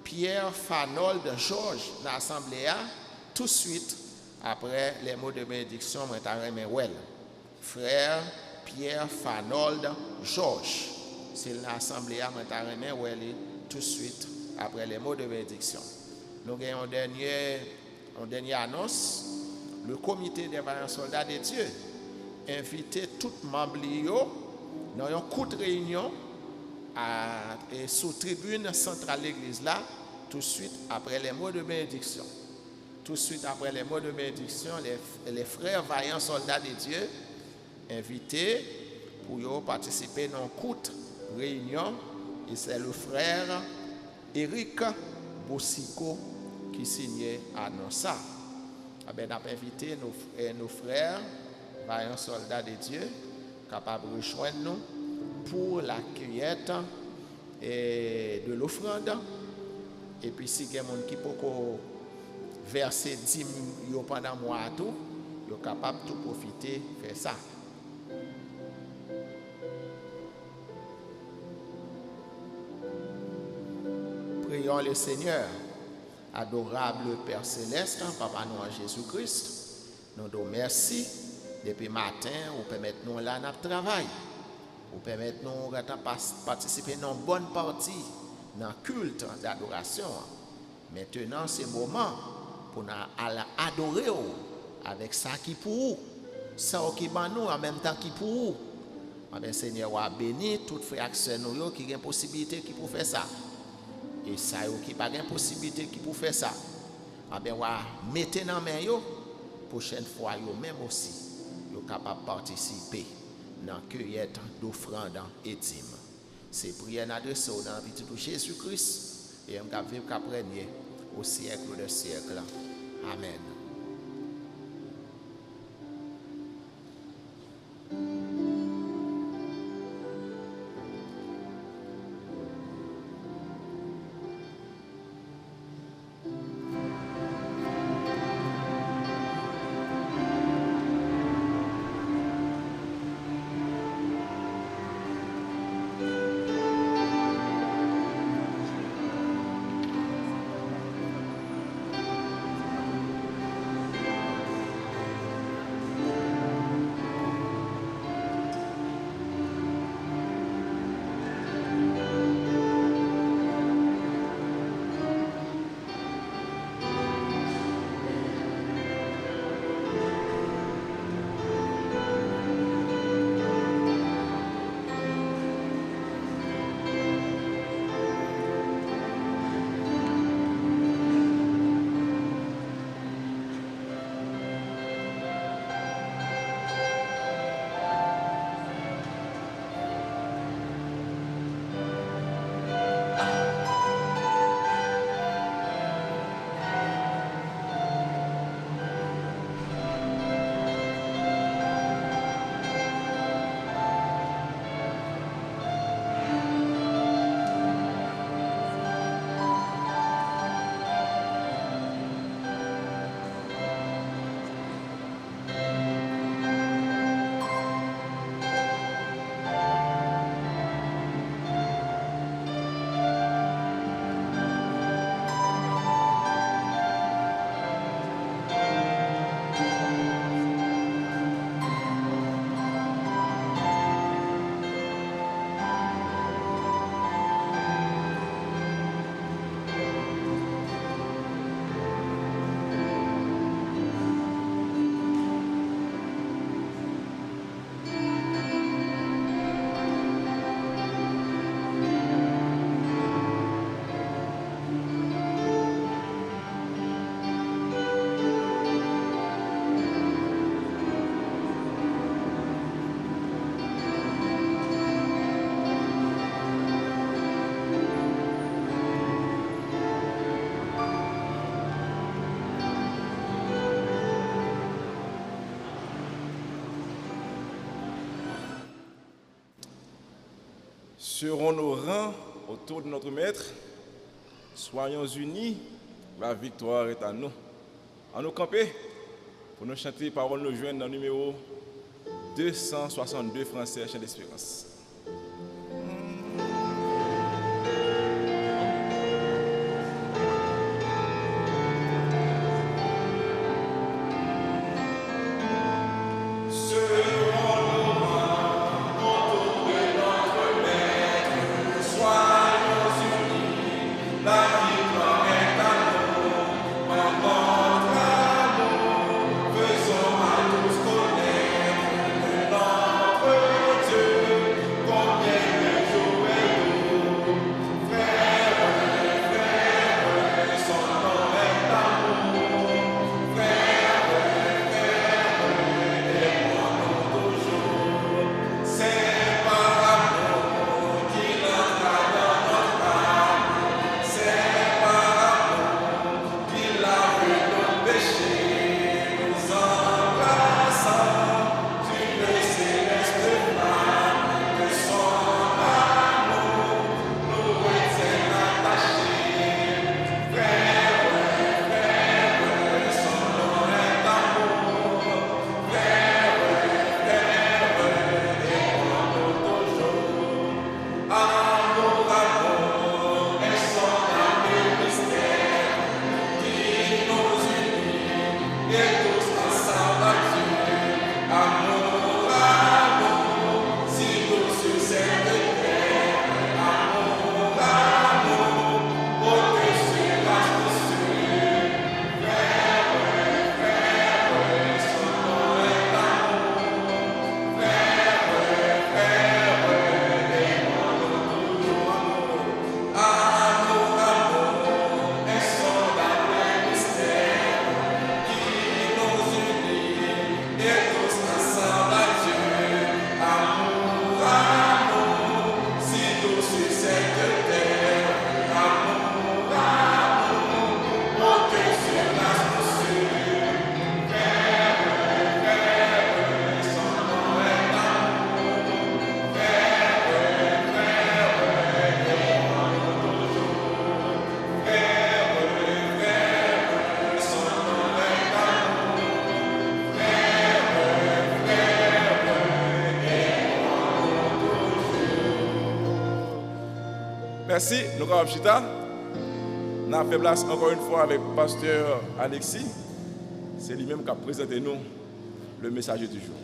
A: Pierre Fanold Georges dans l'assemblée tout de suite après les mots de bénédiction, frère Pierre Fanold Georges, c'est l'assemblée tout de suite après les mots de bénédiction. Nous avons une dernière annonce. Le comité des vaillants soldats de Dieu invite tout membre dans une courte réunion sous tribune centrale de l'église là, tout de suite après les mots de bénédiction. Tout de suite après les mots de bénédiction, les frères vaillants soldats de Dieu invités pour participer dans une courte réunion. Et c'est le frère Eric Bossico qui signait annonce ça. On a invité nos frères vaillants soldats de Dieu capables de rejoindre nous pour la cueillette de l'offrande. Et puis si il y a des gens qui peuvent verser 10 000 pendant le mois, ils sont capables de profiter de faire ça. Prions le Seigneur, adorable Père Céleste, Papa nous en Jésus-Christ. Nous te remercions depuis le matin, vous permettez nous là notre travail. Vous permettez nous de participer dans une bonne partie dans le culte d'adoration. Maintenant, c'est le moment pour nous adorer avec ça qui pour vous, ça qui pour nous en même temps qui pour vous. Seigneur, a béni toutes les frères et sœurs qui ont une possibilité qui pour faire ça. Et ça qui n'a pas de possibilité qui pour faire ça. Mettez dans main prochaine fois même aussi vous capable de participer dans la cueillette d'offrandes et dîmes. C'est prière adressée dans le petit de Jésus-Christ et on va vivre qu'après au siècle des siècles. Amen.
B: serons nos rangs autour de notre Maître. Soyons unis, la victoire est à nous. À nous camper pour nous chanter paroles nous joindre dans le numéro 262 français, chant d'espérance. Merci, nous avons chita. Nous avons fait place encore une fois avec le pasteur Alexis. C'est lui-même qui a présenté nous le messager du jour.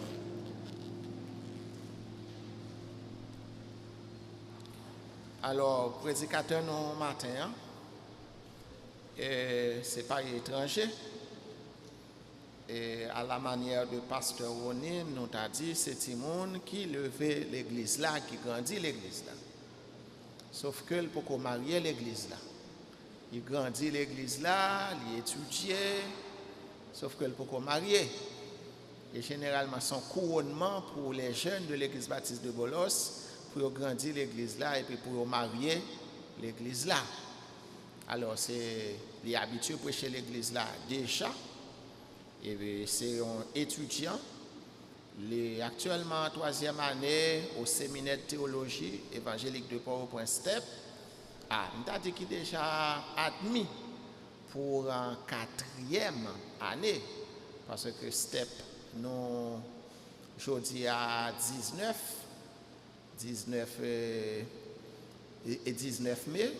A: Alors, prédicateur non matin, c'est pas étranger. Et à la manière de pasteur Ronin, nous t'a dit, c'est Timon qui levait l'église là, qui grandit l'église là. Sauf que le peut marier l'église là. Il grandit l'église là, il étudie, sauf que le peut marier. Et généralement, son couronnement pour les jeunes de l'église baptiste de Bolos, pour grandir l'église là et puis pour marier l'église là. Alors, c'est les habitués pour prêcher l'église là déjà. Et c'est un étudiant. Il est actuellement en 3e année au séminaire de théologie évangélique de Port-au-Prince-Step. On a dit qu'il est déjà admis pour en 4e année. Parce que Step, nous, aujourd'hui à 19 mai,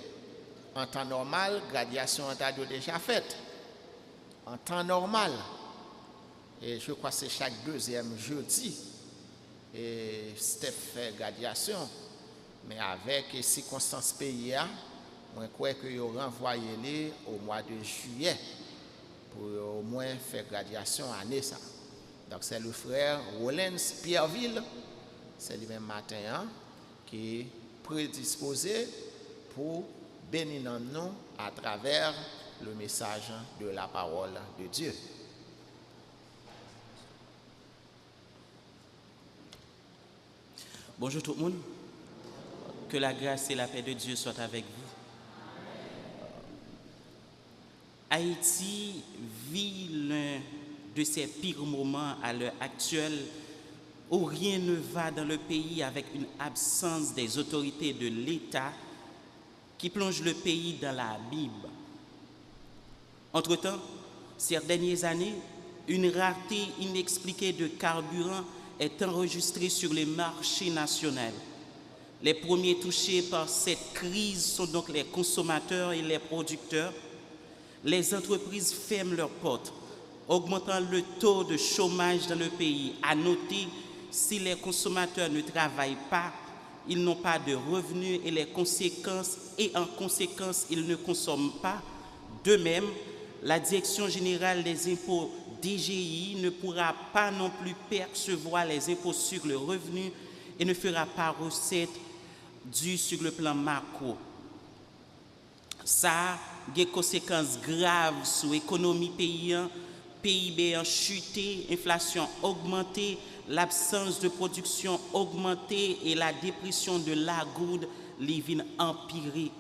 A: en temps normal, graduation est déjà faite. En temps normal. Et je crois que c'est chaque 2e jeudi. Et Steph fait graduation. Mais avec les circonstances pays, je crois qu'ils ont renvoyé au mois de juillet pour au moins faire graduation année ça. Donc c'est le frère Rollins Pierreville, c'est le même matin qui est prédisposé pour bénir nous à travers le message de la parole de Dieu.
E: Bonjour tout le monde. Que la grâce et la paix de Dieu soient avec vous. Haïti vit l'un de ses pires moments à l'heure actuelle où rien ne va dans le pays avec une absence des autorités de l'État qui plonge le pays dans l'abîme. Entre-temps, ces dernières années, une rareté inexpliquée de carburant est enregistrée sur les marchés nationaux. Les premiers touchés par cette crise sont donc les consommateurs et les producteurs. Les entreprises ferment leurs portes, augmentant le taux de chômage dans le pays. À noter, si les consommateurs ne travaillent pas, ils n'ont pas de revenus et en conséquence, ils ne consomment pas. De même, la Direction générale des impôts DGI ne pourra pas non plus percevoir les impôts sur le revenu et ne fera pas recette due sur le plan macro. Ça a des conséquences graves sur l'économie paysan, PIB en chuté, inflation augmentée, l'absence de production augmentée et la dépression de la goutte vient empirer.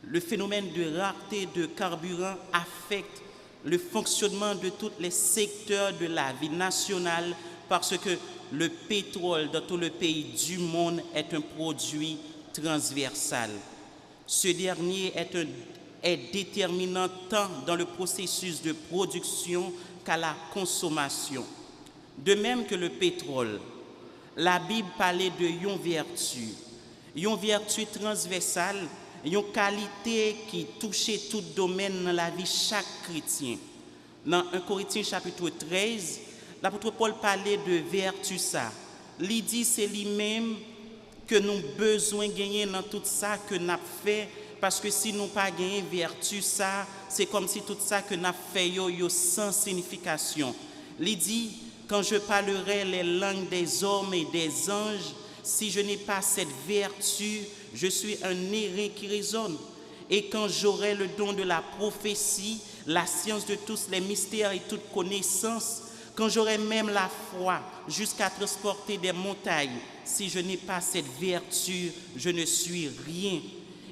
E: Le phénomène de rareté de carburant affecte le fonctionnement de tous les secteurs de la vie nationale parce que le pétrole dans tout le pays du monde est un produit transversal. Ce dernier est déterminant tant dans le processus de production qu'à la consommation. De même que le pétrole, la Bible parlait de une vertu transversale, une qualité qui touchait tout domaine dans la vie de chaque chrétien. Dans 1 Corinthiens chapitre 13, l'apôtre Paul parlait de vertu ça. Il dit c'est lui-même que nous besoin gagner dans tout ça que nous avons fait, parce que si nous pas gagné vertu ça, c'est comme si tout ça que nous avons fait yo sans signification. Il dit quand je parlerai les langues des hommes et des anges, si je n'ai pas cette vertu, je suis un errant qui raisonne. Et quand j'aurai le don de la prophétie, la science de tous les mystères et toute connaissance, quand j'aurai même la foi jusqu'à transporter des montagnes, si je n'ai pas cette vertu, je ne suis rien.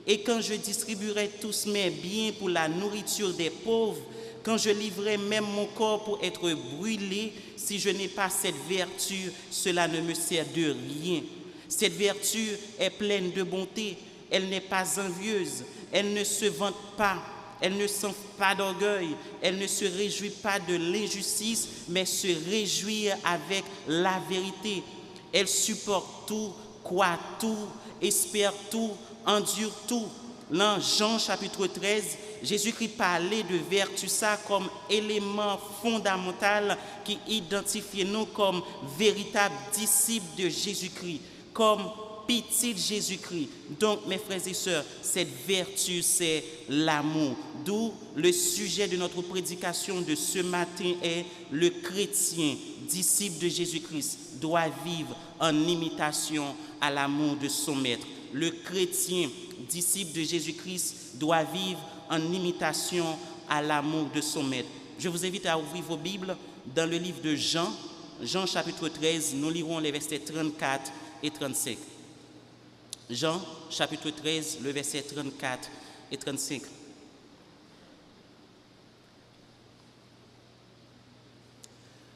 E: Et quand je distribuerai tous mes biens pour la nourriture des pauvres, quand je livrerai même mon corps pour être brûlé, si je n'ai pas cette vertu, cela ne me sert de rien. Cette vertu est pleine de bonté, elle n'est pas envieuse, elle ne se vante pas, elle ne sent pas d'orgueil, elle ne se réjouit pas de l'injustice, mais se réjouit avec la vérité. Elle supporte tout, croit tout, espère tout, endure tout. Dans Jean chapitre 13, Jésus-Christ parlait de vertu ça comme élément fondamental qui identifie nous comme véritables disciples de Jésus-Christ, comme petit Jésus-Christ. Donc, mes frères et sœurs, cette vertu, c'est l'amour. D'où le sujet de notre prédication de ce matin est le chrétien, disciple de Jésus-Christ, doit vivre en imitation à l'amour de son maître. Le chrétien, disciple de Jésus-Christ, doit vivre en imitation à l'amour de son maître. Je vous invite à ouvrir vos Bibles dans le livre de Jean, Jean chapitre 13, nous lirons les versets 34 et 35. Jean chapitre 13, le verset 34 et 35.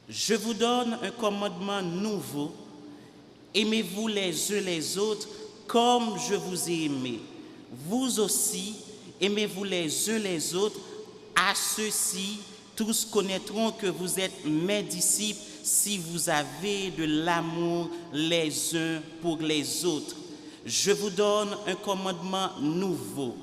E: Je vous donne un commandement nouveau. Aimez-vous les uns les autres comme je vous ai aimé. Vous aussi, aimez-vous les uns les autres. À ceux-ci, tous connaîtront que vous êtes mes disciples si vous avez de l'amour les uns pour les autres. Je vous donne un commandement nouveau.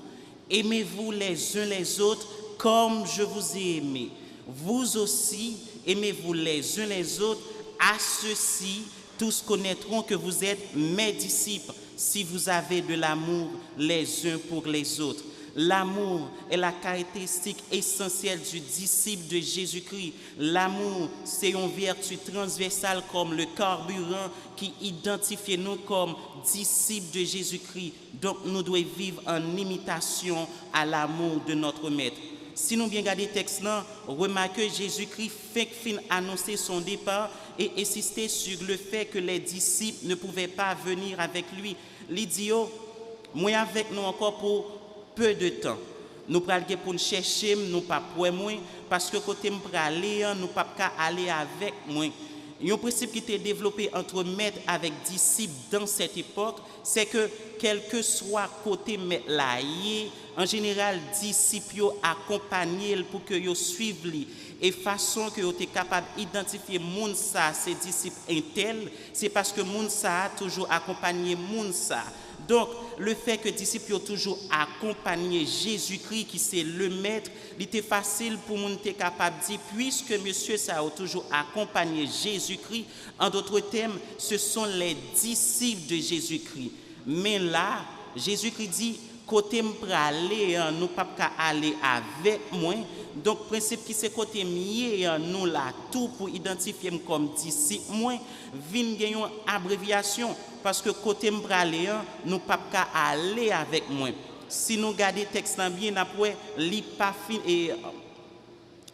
E: Aimez-vous les uns les autres comme je vous ai aimé. Vous aussi, aimez-vous les uns les autres. À ceux-ci, tous connaîtront que vous êtes mes disciples si vous avez de l'amour les uns pour les autres. L'amour est la caractéristique essentielle du disciple de Jésus-Christ. L'amour, c'est une vertu transversale comme le carburant qui identifie nous comme disciples de Jésus-Christ. Donc nous devons vivre en imitation à l'amour de notre Maître. Si nous bien regardons le texte, remarquez Jésus-Christ fait annoncer son départ et insister sur le fait que les disciples ne pouvaient pas venir avec lui. Il dit, moi avec nous encore pour peu de temps. Nous prenons pour nous chercher, nous pas pour moi, parce que côté nous aller, nous pas aller avec moi. Un principe qui était développé entre maître avec disciple dans cette époque, c'est que quel que soit côté maître là, en général, disciples accompagnent pour que yo suivent lui et façon que yo était capable d'identifier moun ça, ses disciples intel, c'est parce que moun ça a toujours accompagné moun ça. Donc, le fait que les disciples ont toujours accompagné Jésus-Christ, qui c'est le maître, il était facile pour nous être capable de dire, puisque monsieur ça a toujours accompagné Jésus-Christ, en d'autres termes, ce sont les disciples de Jésus-Christ. Mais là, Jésus-Christ dit, côté m'pralé, nous pas aller avec moi. Donc, principe qui c'est côté mieux, nous là, tout pour identifier comme disciple, moi, vin gagne une abréviation. Parce que côté m'pralé, nous pas aller avec moi. Si nous regardons le texte bien, après, il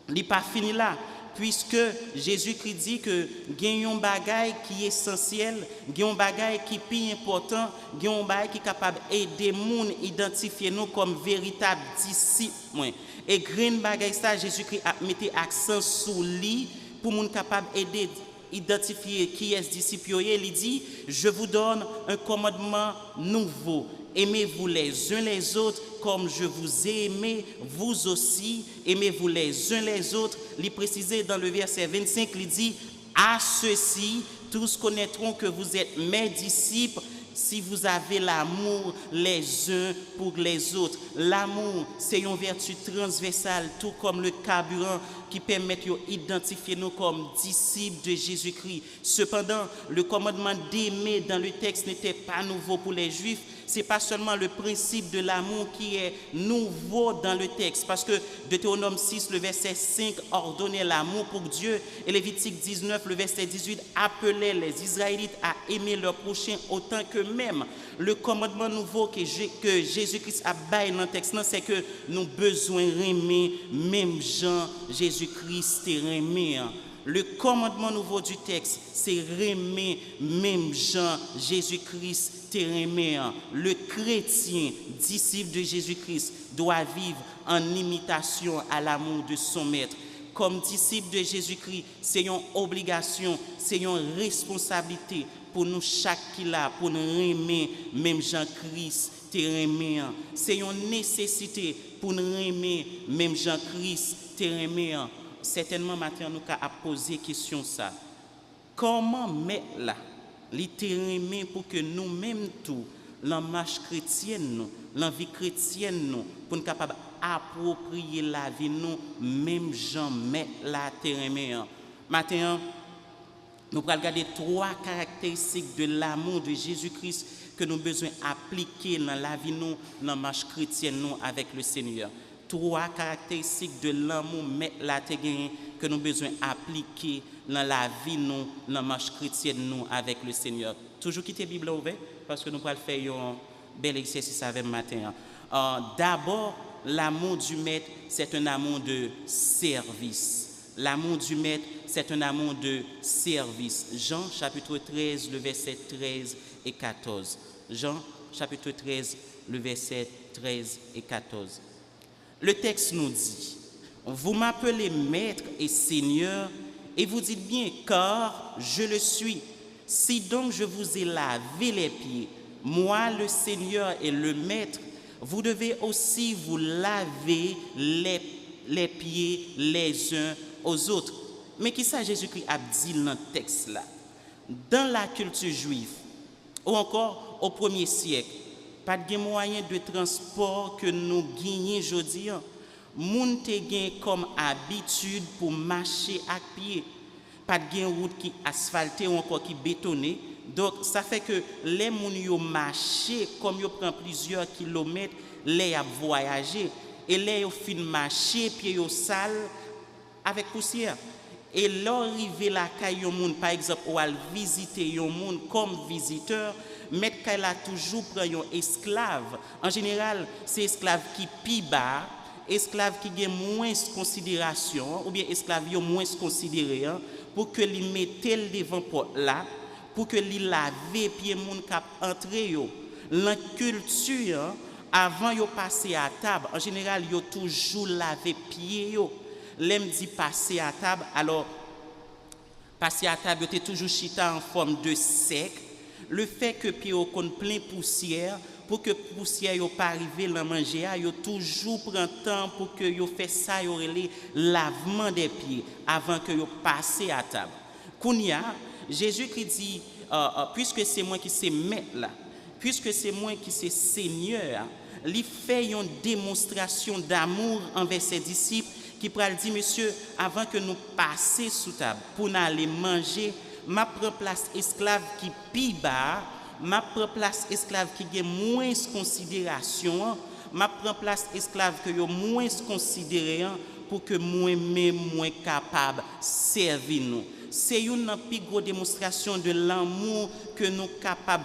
E: n'est pas fini là. Puisque Jésus-Christ dit que il y a un bagage qui est essentiel, il y a un bagage qui est plus important, il y a un bagage qui est capable d'aider les gens à identifier nous comme véritables disciples. Et green bagage ça, Jésus-Christ a mis accent sur lui pour nous capable d'aider identifier qui est ce disciple. Il dit, je vous donne un commandement nouveau. Aimez-vous les uns les autres comme je vous ai aimé, vous aussi, aimez-vous les uns les autres. Il précise dans le verset 25, il dit, à ceux-ci, tous connaîtront que vous êtes mes disciples si vous avez l'amour les uns pour les autres. L'amour, c'est une vertu transversale, tout comme le carburant qui permet d'identifier nous comme disciples de Jésus-Christ. Cependant, le commandement d'aimer dans le texte n'était pas nouveau pour les Juifs. Ce n'est pas seulement le principe de l'amour qui est nouveau dans le texte, parce que Deutéronome 6, le verset 5, ordonnait l'amour pour Dieu, et Lévitique 19, le verset 18, appelait les Israélites à aimer leur prochain autant qu'eux-mêmes. Le commandement nouveau que Jésus-Christ a baillé dans le texte, c'est que nous besoin d'aimer même Jean Jésus-Christ aimé. Le commandement nouveau du texte, c'est aimer même Jean Jésus-Christ aimé. Le chrétien, disciple de Jésus-Christ, doit vivre en imitation à l'amour de son maître. Comme disciple de Jésus-Christ, c'est une obligation, c'est une responsabilité pour nous chaque qui là, pour nous aimer même Jean-Christ aimé. C'est une nécessité pour nous aimer même Jean-Christ aimé. Certainement, maintenant, nous avons posé question ça. Comment mettre là, littéralement, pour que nous-mêmes, tout, la marche chrétienne, la vie chrétienne, nous, pour nous capables d'approprier la vie, nous, même gens mettre la terre. Maintenant, nous allons regarder 3 caractéristiques de l'amour de Jésus-Christ que nous avons besoin d'appliquer dans la vie, nous, dans la marche chrétienne, nous, avec le Seigneur. 3 caractéristiques de l'amour que nous avons besoin d'appliquer dans la vie, nous, dans la marche chrétienne, nous, avec le Seigneur. Toujours quitter la Bible ouverte, parce que nous allons faire un bel exercice avec matin. D'abord, l'amour du maître, c'est un amour de service. L'amour du maître, c'est un amour de service. Jean, chapitre 13, le verset 13 et 14. Jean, chapitre 13, le verset 13 et 14. Le texte nous dit, vous m'appelez maître et seigneur, et vous dites bien, car je le suis. Si donc je vous ai lavé les pieds, moi le Seigneur et le maître, vous devez aussi vous laver les pieds les uns aux autres. Mais qui ça Jésus-Christ a dit dans le texte là? Dans la culture juive, ou encore au 1er siècle, pas de moyen de transport que nous gagnons aujourd'hui. Moun te gen comme habitude pour marcher à pied. Pas de route qui asphaltée ou encore qui bétonnée. Donc ça fait que les moun yo marcher comme yo prend plusieurs kilomètres, les a voyager et les yo fin marcher pied yo sale avec poussière. Et l'arrivée la kay yon moun par exemple ou al visiter yon moun comme visiteur, mettre kay la toujours prend yon esclave. En général, c'est esclave qui pi bas, esclave qui gagne moins considération ou bien esclave yo moins considéré pour que li mette devant porte là, pour que li lave pied moun k'ap entrer yo. La culture avant yo passer à table, en général yo toujours laver pied yo. L'aime dit passer à table, alors Passer à table, était toujours chita en forme de sec. Le fait que pied au compte plein poussière, pour que poussière yo pas arriver la manger, yo toujours prend temps pour que yo fait ça, yo relé lavement des pieds avant que yo passe à table. Kounya, Jésus-Christ dit, puisque c'est moi qui sais maître là, puisque c'est moi qui sais Seigneur, il fait une démonstration d'amour envers ses disciples qui pral dit, monsieur, avant que nous passions sous table pour aller manger, ma prend place esclave qui pi bas, ma prend place esclave qui a moins considération, ma prend place esclave que yo moins considéré pour que moi-même moins capable servir nous. C'est une plus grosse démonstration de l'amour que nous capables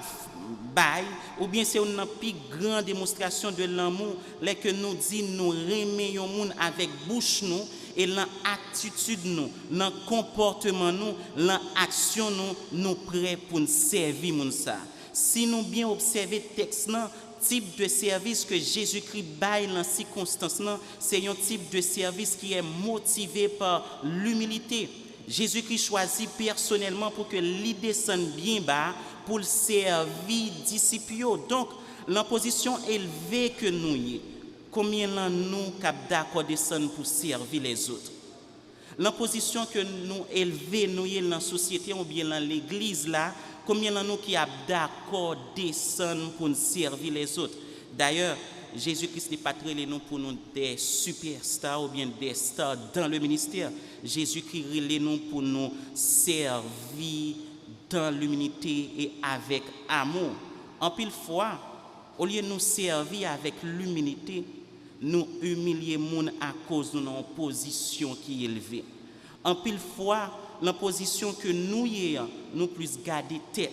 E: bail, ou bien c'est une plus grande démonstration de l'amour les que nous dit nous remettons monde avec bouche nous et l'attitude nous, dans comportement nous, l'action nous prêts pour nous servir moun ça. Si nous bien observer texte là, type de service que Jésus-Christ baille dans ces circonstances là, c'est un type de service qui est motivé par l'humilité. Jésus-Christ choisit personnellement pour que l'idée descende bien bas pour servir disciples. Donc, la position élevée que nous y, combien nous cap d'accord descendre pour servir les autres? La position que nous élevée nous y dans la société ou bien dans l'église là, combien nous qui a d'accord descendre pour servir les autres? D'ailleurs, Jésus-Christ n'est pas très nous pour nous des superstars ou bien des stars dans le ministère. Jésus-Christ est nous pour nous servir dans l'humilité et avec amour. En pile fois, au lieu de nous servir avec l'humilité, nous humilier moun à cause de notre position qui est élevée. En pile fois, la position que nous ayons, nous plus garder tête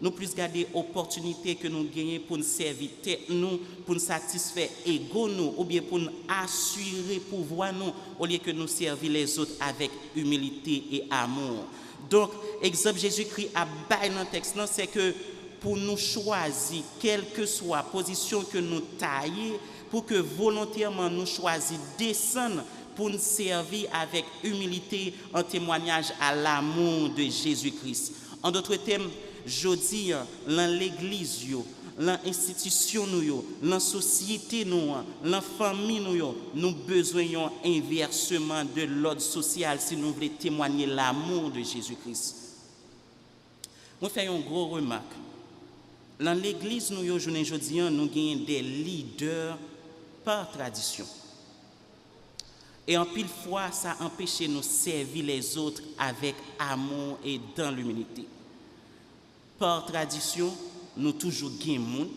E: nous plus garder opportunité que nous gagnons pour nous servir tête nous, pour nous satisfaire ego nous, ou bien pour nous assurer pouvoir nous, au lieu que nous servir les autres avec humilité et amour. Donc, exemple Jésus-Christ a bail dans le texte, c'est que pour nous choisir, quelle que soit la position que nous taillons, pour que volontairement nous choisir descendre pour nous servir avec humilité en témoignage à l'amour de Jésus-Christ. En d'autres termes, je dis, dans l'église, dans l'institution, dans la société, dans la famille, nous besoin inversement de l'ordre social si nous voulons témoigner l'amour de Jésus-Christ. Moi, je fais une grosse remarque. Dans l'église, nous avons des leaders par tradition. Et en pile fois, ça empêche nous servir les autres avec amour et dans l'humilité. Par tradition, nous toujours gain monde.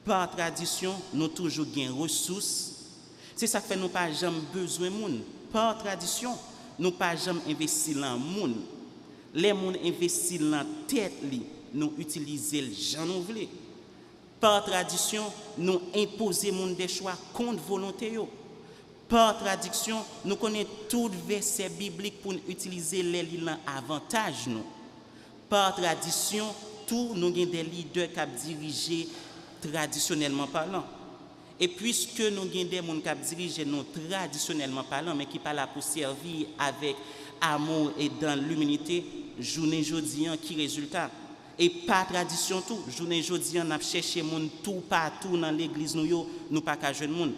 E: Par tradition, nous toujours gain ressources. C'est ça que fait nous pas jamais besoin monde. Par tradition, nous pas jamais investir dans monde. Les monde investir dans tête li, nous utiliser le gens nous voulons. Par tradition, nous imposer monde des choix contre volonté yo. Par tradition, nous connaissons tout verset biblique pour utiliser les liens avantage nous. Par tradition, tous nous avons des leaders qui dirigent traditionnellement parlant. Et puisque nous avons des gens qui dirigent nous traditionnellement parlant, mais qui sont là pour servir avec amour et dans l'humilité, journée jeudi qui résultat. Et pas tradition tout, journée jeudi on a cherché monde tout partout dans l'église nous pas qu'à jeune monde.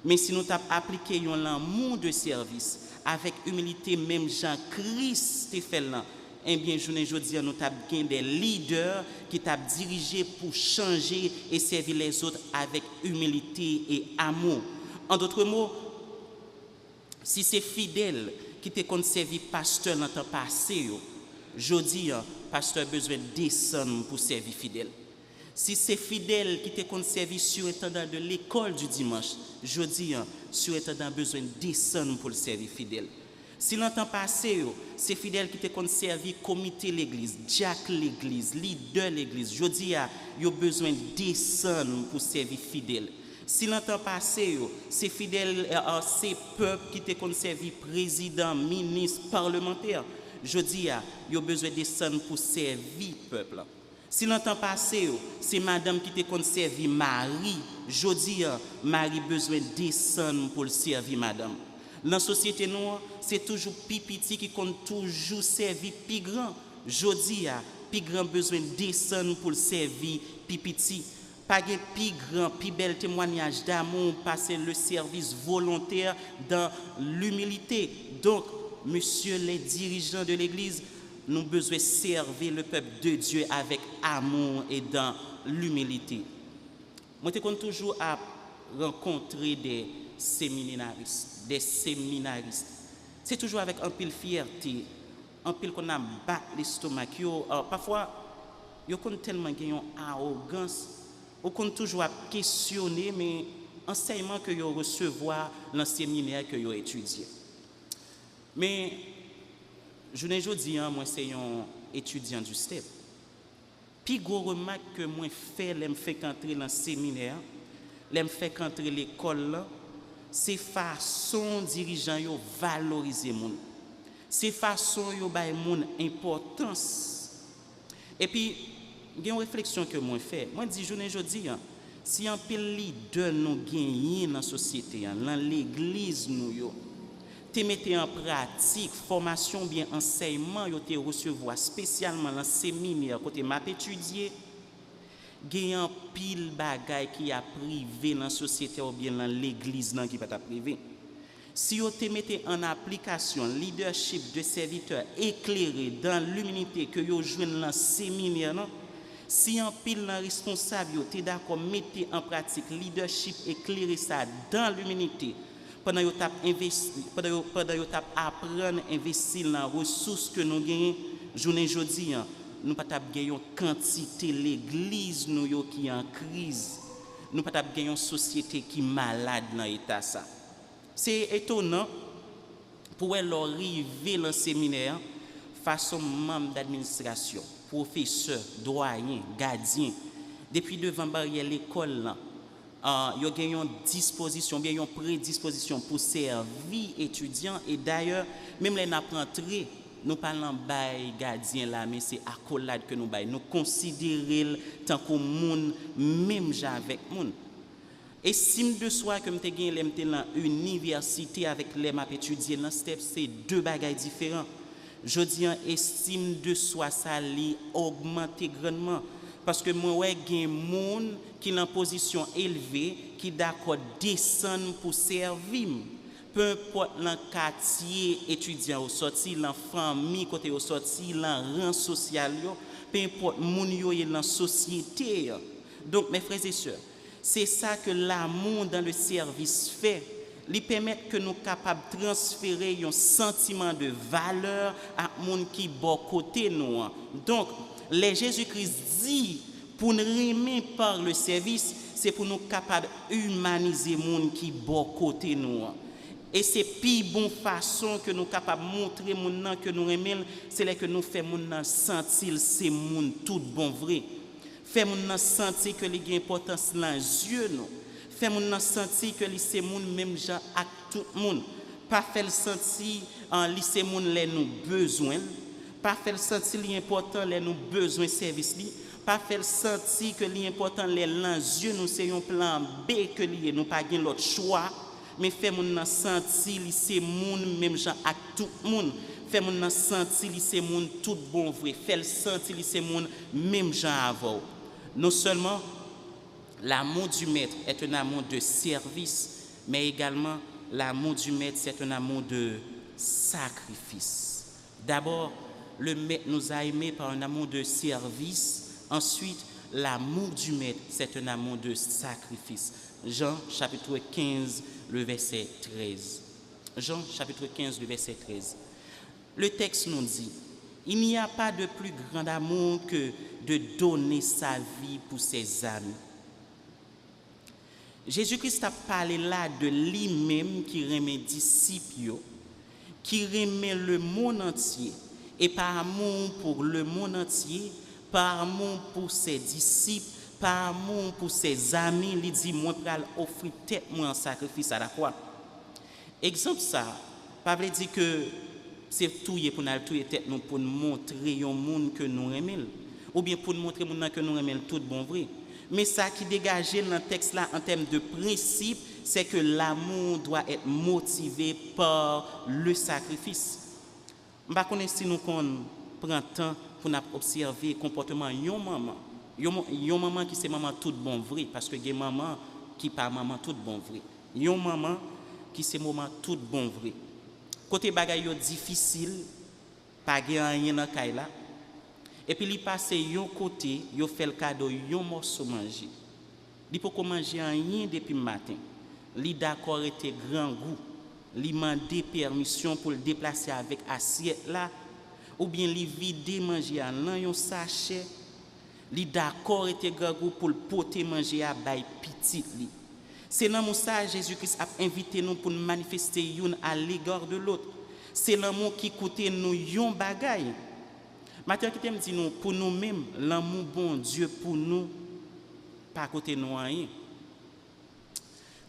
E: Mais si nous avons appliqué l'amour de service avec humilité, même Jean-Christ fait là, eh bien, journée aujourd'hui, nous avons des leaders qui t'ont dirigé pour changer et servir les autres avec humilité et amour. En d'autres mots, si c'est fidèle qui te servi pasteur dans le temps passé, aujourd'hui, pasteur a besoin de descendre pour servir fidèle. Si c'est fidèle qui te servi surintendant de l'école du dimanche, aujourd'hui, surintendant a besoin de descendre pour le servir fidèle. Si longtemps passé, c'est fidèle qui te servi comité l'église, Jack l'église, leader l'église. Je dis, il y a besoin de descendre pour servir fidèle. Si longtemps passé, c'est fidèle, c'est peuple qui te servi président, ministre, parlementaire. Je dis, il y a besoin de descendre pour servir peuple. Si longtemps passé, c'est madame qui te servi Marie. Je dis, Marie besoin de descendre pour servir madame. Dans la société noire, c'est toujours plus petit qui compte toujours servir plus grand. Jodi a plus grand besoin de descendre pour servir plus petit. Pas de plus grand, plus bel témoignage d'amour, passer le service volontaire dans l'humilité. Donc, monsieur les dirigeants de l'Église, nous avons besoin de servir le peuple de Dieu avec amour et dans l'humilité. Moi, je compte toujours à rencontrer des séminaristes. C'est toujours avec un pile fierté, un pile qu'on a battu l'estomac. Parfois, ils ont tellement une arrogance, ils ont toujours à questionner, mais enseignement que ils recevoir dans le séminaire que ils ont étudié. Mais je ne dis pas, moi, c'est un étudiant du STEP. Puis, gros remarque que moi fais, je fais entrer dans le séminaire, je fais entrer l'école, c'est façon dirigeant yo valoriser moun. C'est façon yo bay moun importance. Et puis, il y a une réflexion que moi fais. Moi dis je dis si un pile leader nous gagne dans la société, dans l'église nous yo, te mettez en pratique formation bien enseignement yo te recevoir spécialement dans séminaire côté m'a étudier, il y a un pile bagay qui a privé dans la société ou bien dans l'église qui pas privé. Si vous te mettez en application leadership de serviteurs éclairés dans l'humilité que vous jouez dans le séminaire, si un pile responsable, vous êtes d'accord, mettez en pratique leadership éclairé ça dans l'humilité, pendant que vous apprendre à investir dans les ressources que nous gagnons, journée jeudi, nous pas gagner une quantité l'église nous qui est en crise, nous pas gagner une société qui est malade dans l'état ça. C'est étonnant pour arriver dans le séminaire façon membre d'administration, professeur, doyen, gardien, depuis devant barrière l'école là, il y a une disposition, bien une prédisposition pour servir étudiants et d'ailleurs même les n'apprentrer. Nous parlons de gardien là, mais c'est accolade que nous baillons. Nous considérons tant que monde même avec monde. Estime de soi que je gagné dans l'université avec les m'a étudié dans step c'est deux bagages différents. Je dis estime de soi ça li augmenter grandement parce que moi ouais gain monde qui est en position élevée qui d'accord descendre pour servir. Peu importe le quartier étudiant au sorti, la famille côté au sorti, le rang social, peu importe moun yo dans la société. Donc mes frères et sœurs, c'est ça que l'amour dans le service fait. Il permet que nous capables de transférer un sentiment de valeur à moun qui bon côté nous. Donc les Jésus-Christ dit pour nous aimer par le service, c'est pour nous capables humaniser moun qui bon côté nous. Et c'est plus bonne façon que nous sommes capables de montrer mon que nous aimons, c'est là que nous faisons sentir c'est mon tout bon vrai. Faisons sentir que les gain importance dans les yeux nous. Faisons sentir que c'est mon même gens à tout le monde. Pas faire sentir en lycée mon les nous besoin. Pas faire sentir l'important les nous besoin service li. Pas faire sentir que l'important les yeux nous c'est un plan B que lié nous pas gain l'autre choix. Mais fais-moi sentir c'est moun même gens à tout monde. Fais-moi sentir c'est moun tout bon vrai. Fais sentir c'est moun même gens avant. Non seulement l'amour du maître est un amour de service, mais également l'amour du maître c'est un amour de sacrifice. D'abord, le maître nous a aimés par un amour de service. Ensuite, l'amour du maître c'est un amour de sacrifice. Jean chapitre 15 le verset 13. Jean chapitre 15 le verset 13. Le texte nous dit, il n'y a pas de plus grand amour que de donner sa vie pour ses amis. Jésus-Christ a parlé là de lui-même qui remet disciples, qui remet le monde entier. Et par amour pour le monde entier, par amour pour ses disciples, par amour pour ses amis, il dit moi pral offrir tête moi en sacrifice à la croix. Exemple ça, pas veut dire que c'est tout pour nous tout tête nous pour montrer au monde que nous aimons ou bien pour montrer monde que nous aimons tout bon vrai. Mais ça qui dégageait dans le texte là en termes de principe, c'est que l'amour doit être motivé par le sacrifice. Je ne sais pas si nous prenons temps pour observer le comportement de maman. Yon maman qui c'est maman tout bon vrai, parce que il y a maman qui pas maman tout bon vrai. Yon maman qui c'est maman tout bon vrai. Côté bagay yo difficile, pas rien dans kay la. Et puis il passe yon côté, yo fait le cadeau yon morceau manger. Li pour manger rien depuis le matin. Li d'accord était grand goût. Li mandé permission pour le déplacer avec assiette là ou bien li vider manger dans yon sachet. Li d'accord était grand goût pour le porter manger à bay petit li. C'est l'amour ça Jésus-Christ a invité nous pour manifester yon à l'égard de l'autre. C'est l'amour qui coûte nous yon bagay. Maintenant qui t'aime dit nous pour nous-mêmes l'amour bon Dieu pour nous pas côté nous rien.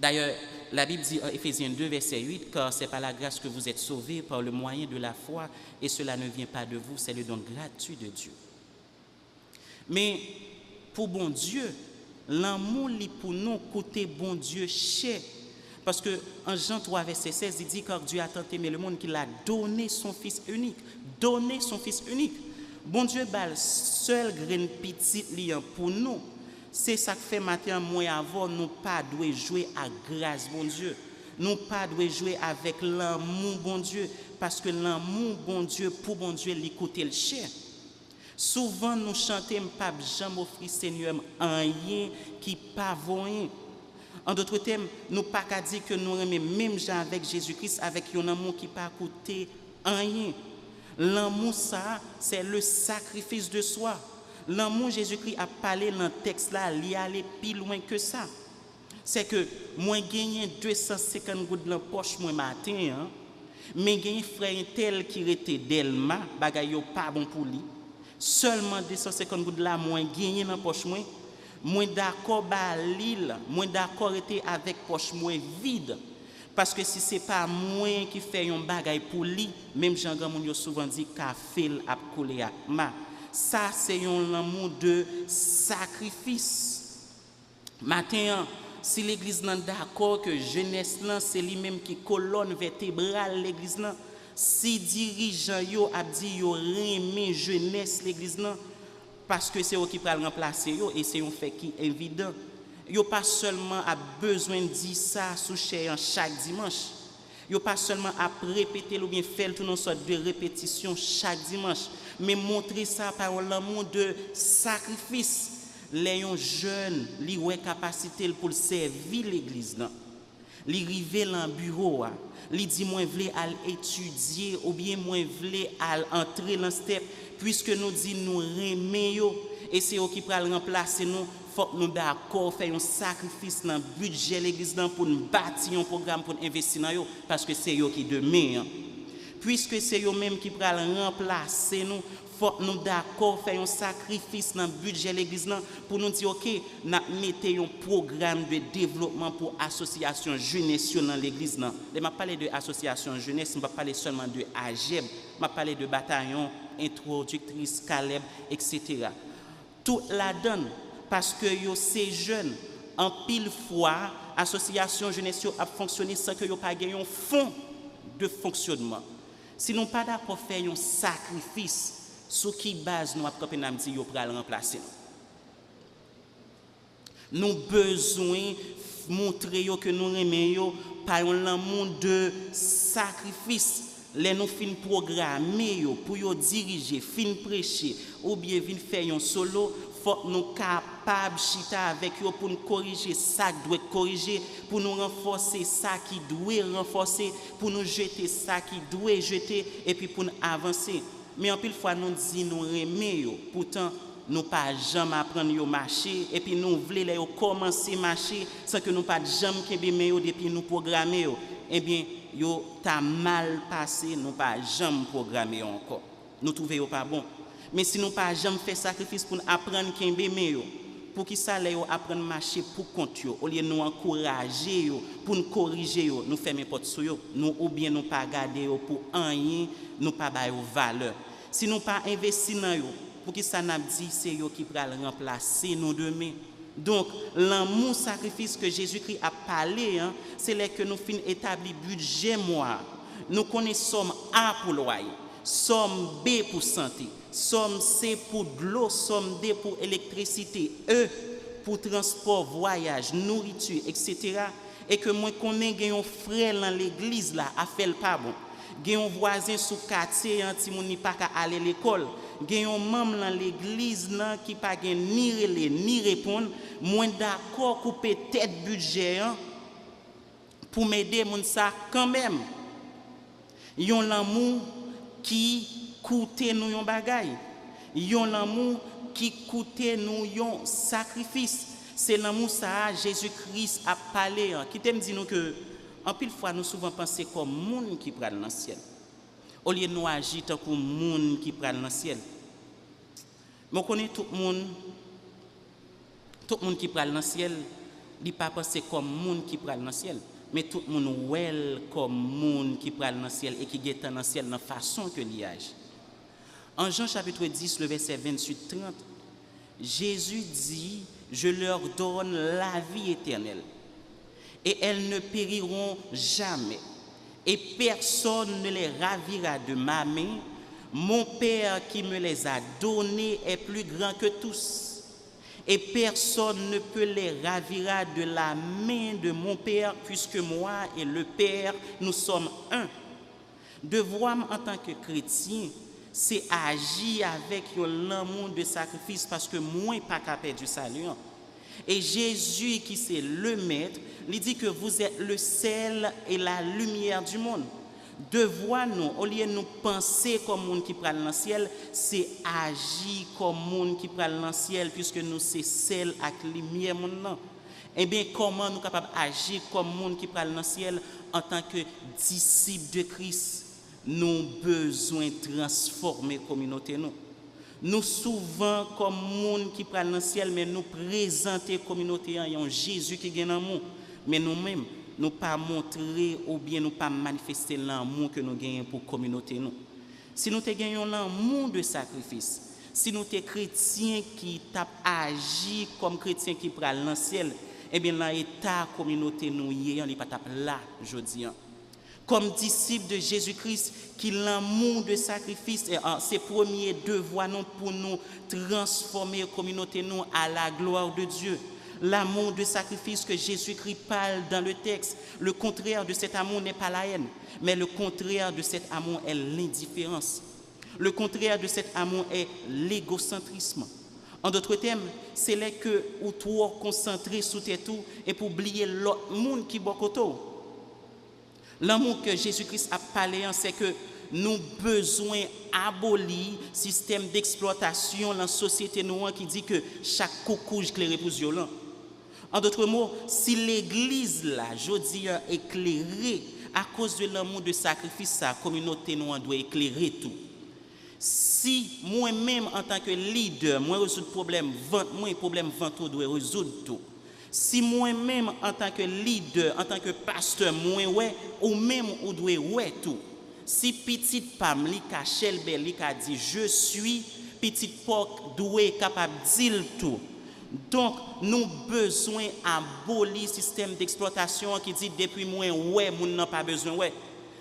E: D'ailleurs, la Bible dit en Éphésiens 2 verset 8 car c'est par la grâce que vous êtes sauvés par le moyen de la foi et cela ne vient pas de vous, c'est le don gratuit de Dieu. Mais pour bon Dieu, l'amour li pour nous côté bon Dieu cher. Parce que en Jean 3 verset 16 il dit car Dieu a tant aimé le monde qu'il a donné son fils unique, donné son fils unique. Bon Dieu bal seul grain petit liant pour nous. C'est ça que fait matin moi avant nous pas doit jouer à grâce bon Dieu. Nous pas doit jouer avec l'amour bon Dieu parce que l'amour bon Dieu pour bon Dieu l'écouter le cher. Souvent nous chantons pas jamais offrir Seigneur rien qui pas rien. En d'autres termes, nous pas qu'à dire que nous aimons même gens avec Jésus-Christ avec un amour qui pas coûté rien. L'amour ça, c'est le sacrifice de soi. L'amour Jésus-Christ a parlé dans le texte là, il aller plus loin que ça. C'est que moi gagné 250 gouttes dans poche moi matin hein, mais gagné frère tel qui était Delma, bagay yo pas bon pour lui. Seulement 250 gouttes là moi gagné dans poche moi d'accord ba l'île, moi d'accord était avec poche moi vide. Parce que si c'est pas moi qui fait un bagay pour lui, même Jean Gamon yo souvent dit qu'a fait a coller à ma. Ça c'est un amour de sacrifice. Matin, si l'église n'est d'accord que jeunesse là c'est lui-même qui colonne vertébrale l'église là, si dirigeant yo a dit yo remet jeunesse l'église là parce que c'est eux qui pral remplacer yo et c'est un fait qui est évident. Yo pas seulement a besoin de dire ça sous chaque dimanche. Yo pas seulement à répéter ou bien faire tout une sorte de répétition chaque dimanche, mais montrer ça par l'amour de sacrifice. Les jeunes, li ouais capacité pour servir l'église là. Li river dans bureau, li dit moi vle al étudier ou bien moi vle al entrer dans step puisque nous dit nous remet yo et c'est eux qui pral remplacer nous. Faut nous d'accord faire un sacrifice dans le budget l'église pour nous bâtir un programme pour investir dans eux parce que c'est eux qui demain puisque c'est eux même qui pral remplacer nous faut nous d'accord faire un sacrifice dans le budget l'église pour nous dire OK n'a mettez un programme de développement pour association jeunesse dans l'église là. Je m'a parlé de association jeunesse, je m'a parlé seulement de AGEB, m'a parlé de bataillon introductrice Caleb etc. Tout la donne parce que yo ces jeunes en pile fois association jeunesse a fonctionné sans que yo pas gagné un fonds de fonctionnement. Si nous pas d'accord faire un sacrifice sur qui base nous après n'a dit yo pral remplacer nous besoin montrer yo que nous aimons yo par un monde de sacrifice. Les nous fin programmer yo pour yo diriger fin prêcher ou bien vinn faire un solo faut nous capable chita avec eux pour nous corriger ça qui doit corriger pour nous renforcer ça qui doit renforcer pour nous jeter ça qui doit jeter et puis pour nous avancer. Mais en pile fois nous dit nous aimer yo pourtant nous pas jamais apprendre yo marcher et puis nous voulons les commencer marcher sans que nous pas jamais kembe yo depuis nous programmer yo. Eh bien yo t'a mal passé nous pas jamais programmer encore. Nous trouver yo pas bon. Mais si nous pas jamais fait sacrifice pour apprendre kembe yo pour qui ça les apprendre marcher pour compte yo au lieu nous encourager yo pour nous corriger yo nous fermer porte sur yo nous ou bien nous pas garder yo pour rien nous pas ba yo valeur. Si nous pas investir dans yo pour qui ça n'a dit c'est yo qui pral remplacer nous demain Donc, l'amour sacrifice que Jésus-Christ a parlé, hein, c'est là que nous finissons établir budget moi. Nous connaissons A pour loyer, somme B pour santé, somme C pour de l'eau, somme D pour électricité, E pour transport, voyage, nourriture, etc. Et que moi connais un frère dans l'église là, a fait le pas bon. Gen un voisin sous quartier anti moun ni pas ka aller à l'école. Gen un membre dans l'église là qui pas gen ni relé ni répondre, moins d'accord couper tête budget pour m'aider moun ça quand même. Yon l'amour qui coûte nous yon bagay. Yon l'amour qui coûte nous yon sacrifice. C'est l'amour ça Jésus-Christ a parlé. Qui t'aime dit nous que en pile fois nous souvent penser comme monde qui prend dans le ciel. Au lieu de nous agir tant que monde qui prend dans le ciel. Mais on connaît tout le monde qui prend dans le ciel, il pas penser comme monde qui prend dans le ciel. Mais tout le monde well comme monde qui prend dans le ciel et qui est dans le ciel de la façon que l'y agit. En Jean chapitre 10, le verset 28-30, Jésus dit, je leur donne la vie éternelle et elles ne périront jamais et personne ne les ravira de ma main. Mon Père qui me les a donnés est plus grand que tous. Et personne ne peut les ravira de la main de mon Père, puisque moi et le Père, nous sommes un. Devoir en tant que chrétien, c'est agir avec l'amour de sacrifice, parce que moi, pas capable du salut. Et Jésus, qui c'est le maître, lui dit que vous êtes le sel et la lumière du monde. Devoir nous, au lieu de nous penser comme monde qui prend dans le ciel, c'est agir comme monde qui prend dans le ciel, puisque nous c'est sel et lumière monde. Eh bien, comment nous capables d'agir comme monde qui prend dans le ciel en tant que disciples de Christ? Nous besoin de transformer la communauté nous. Nous souvent comme monde qui prend dans le ciel, mais nous présenter la communauté en Jésus qui gagne l'amour, mais nous-mêmes nous pas montrer ou bien nous pas manifester l'amour que nous gagnons pour la communauté nous. Si nous gagnons l'amour de sacrifice, si nous sommes chrétiens qui tapent agir comme chrétiens qui prennent dans le ciel, eh bien dans l'état communauté nous y est, pas tape là aujourd'hui. Comme disciples de Jésus-Christ, qui l'amour de sacrifice est ses premiers devoirs pour nous transformer la communauté nous à la gloire de Dieu. L'amour de sacrifice que Jésus-Christ parle dans le texte, le contraire de cet amour n'est pas la haine, mais le contraire de cet amour est l'indifférence. Le contraire de cet amour est l'égocentrisme. En d'autres termes, c'est là que ou trop concentré sur tes tout et pour oublier l'autre monde qui bokoto. L'amour que Jésus-Christ a parlé, c'est que nous besoin abolir le système d'exploitation dans la société noire qui dit que chaque coucou éclairé pour violent. En d'autres mots, si l'église là, jodi éclairée à cause de l'amour de sacrifice, la communauté noire doit éclairer tout. Si moi-même en tant que leader, moi résoudre problème vente, moi problème vente doit résoudre tout. Si moi-même en tant que leader, en tant que pasteur, moi ouais ou même ou doit ouais tout. Si petite Pam li ka chelbel li ka dit je suis, petite porc doit capable dire tout. Donc nous besoin abolir le système d'exploitation qui dit depuis moi ouais moun n'a pas besoin ouais.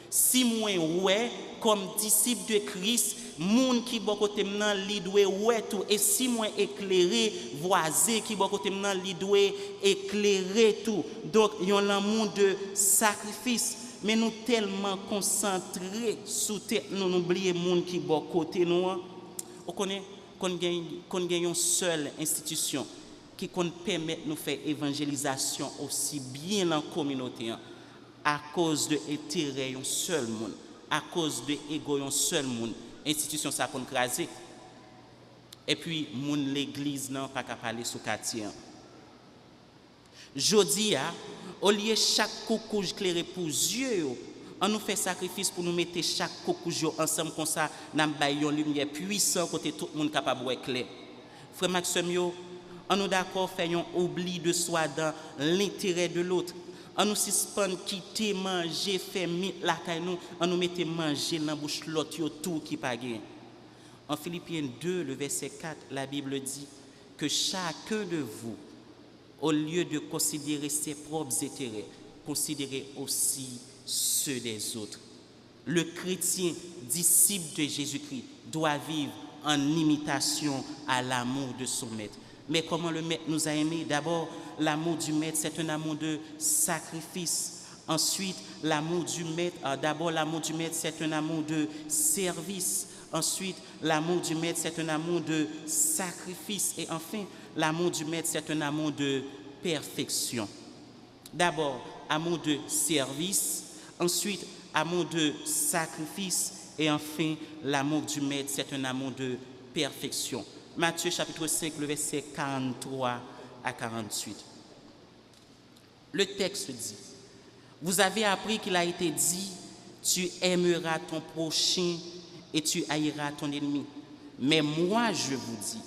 E: Si moi ouais comme disciple de Christ, moun qui bon côté m'nan li doit ouais tout, et si moi éclairer voisin qui bon côté m'nan li doit éclairer tout. Donc yon l'amour de sacrifice, mais nous tellement concentrés sur tête nous oublier moun qui bon côté nous. On connaît qu'on gagne une seule institution qui permet de nous faire évangélisation aussi bien dans la communauté à cause de l'intérêt d'un seul monde, à cause de l'ego d'un seul monde. Institution ça qu'on crasé. Et puis moun l'église n'a pas qu'à parler sous quartier. Jodi au lieu chaque coucou éclairé pour Dieu, on nous fait sacrifice pour nous mettre chaque coucou ensemble comme ça, n'a ba yon lumière puissante côté tout le monde capable voir clair. Frère Maxime yo, on nous d'accord faire un oubli de soi dans l'intérêt de l'autre. On nous suspend quitter manger faire mit la caille nous, on nous mette manger dans bouche l'autre yo tout qui pas gain. En Philippiens 2 le verset 4, la Bible dit que chacun de vous Au lieu de considérer ses propres intérêts, considérez aussi ceux des autres. Le chrétien, disciple de Jésus-Christ, doit vivre en imitation à l'amour de son maître. Mais comment le maître nous a aimés? D'abord, l'amour du maître, c'est un amour de sacrifice. Ensuite, l'amour du maître, c'est un amour de service. Ensuite, l'amour du maître, c'est un amour de sacrifice. Et enfin, l'amour du maître, c'est un amour de perfection. D'abord, amour de service. Ensuite, amour de sacrifice. Et enfin, l'amour du maître, c'est un amour de perfection. Matthieu chapitre 5, le verset 43 à 48. Le texte dit, vous avez appris qu'il a été dit, tu aimeras ton prochain et tu haïras ton ennemi. Mais moi, je vous dis,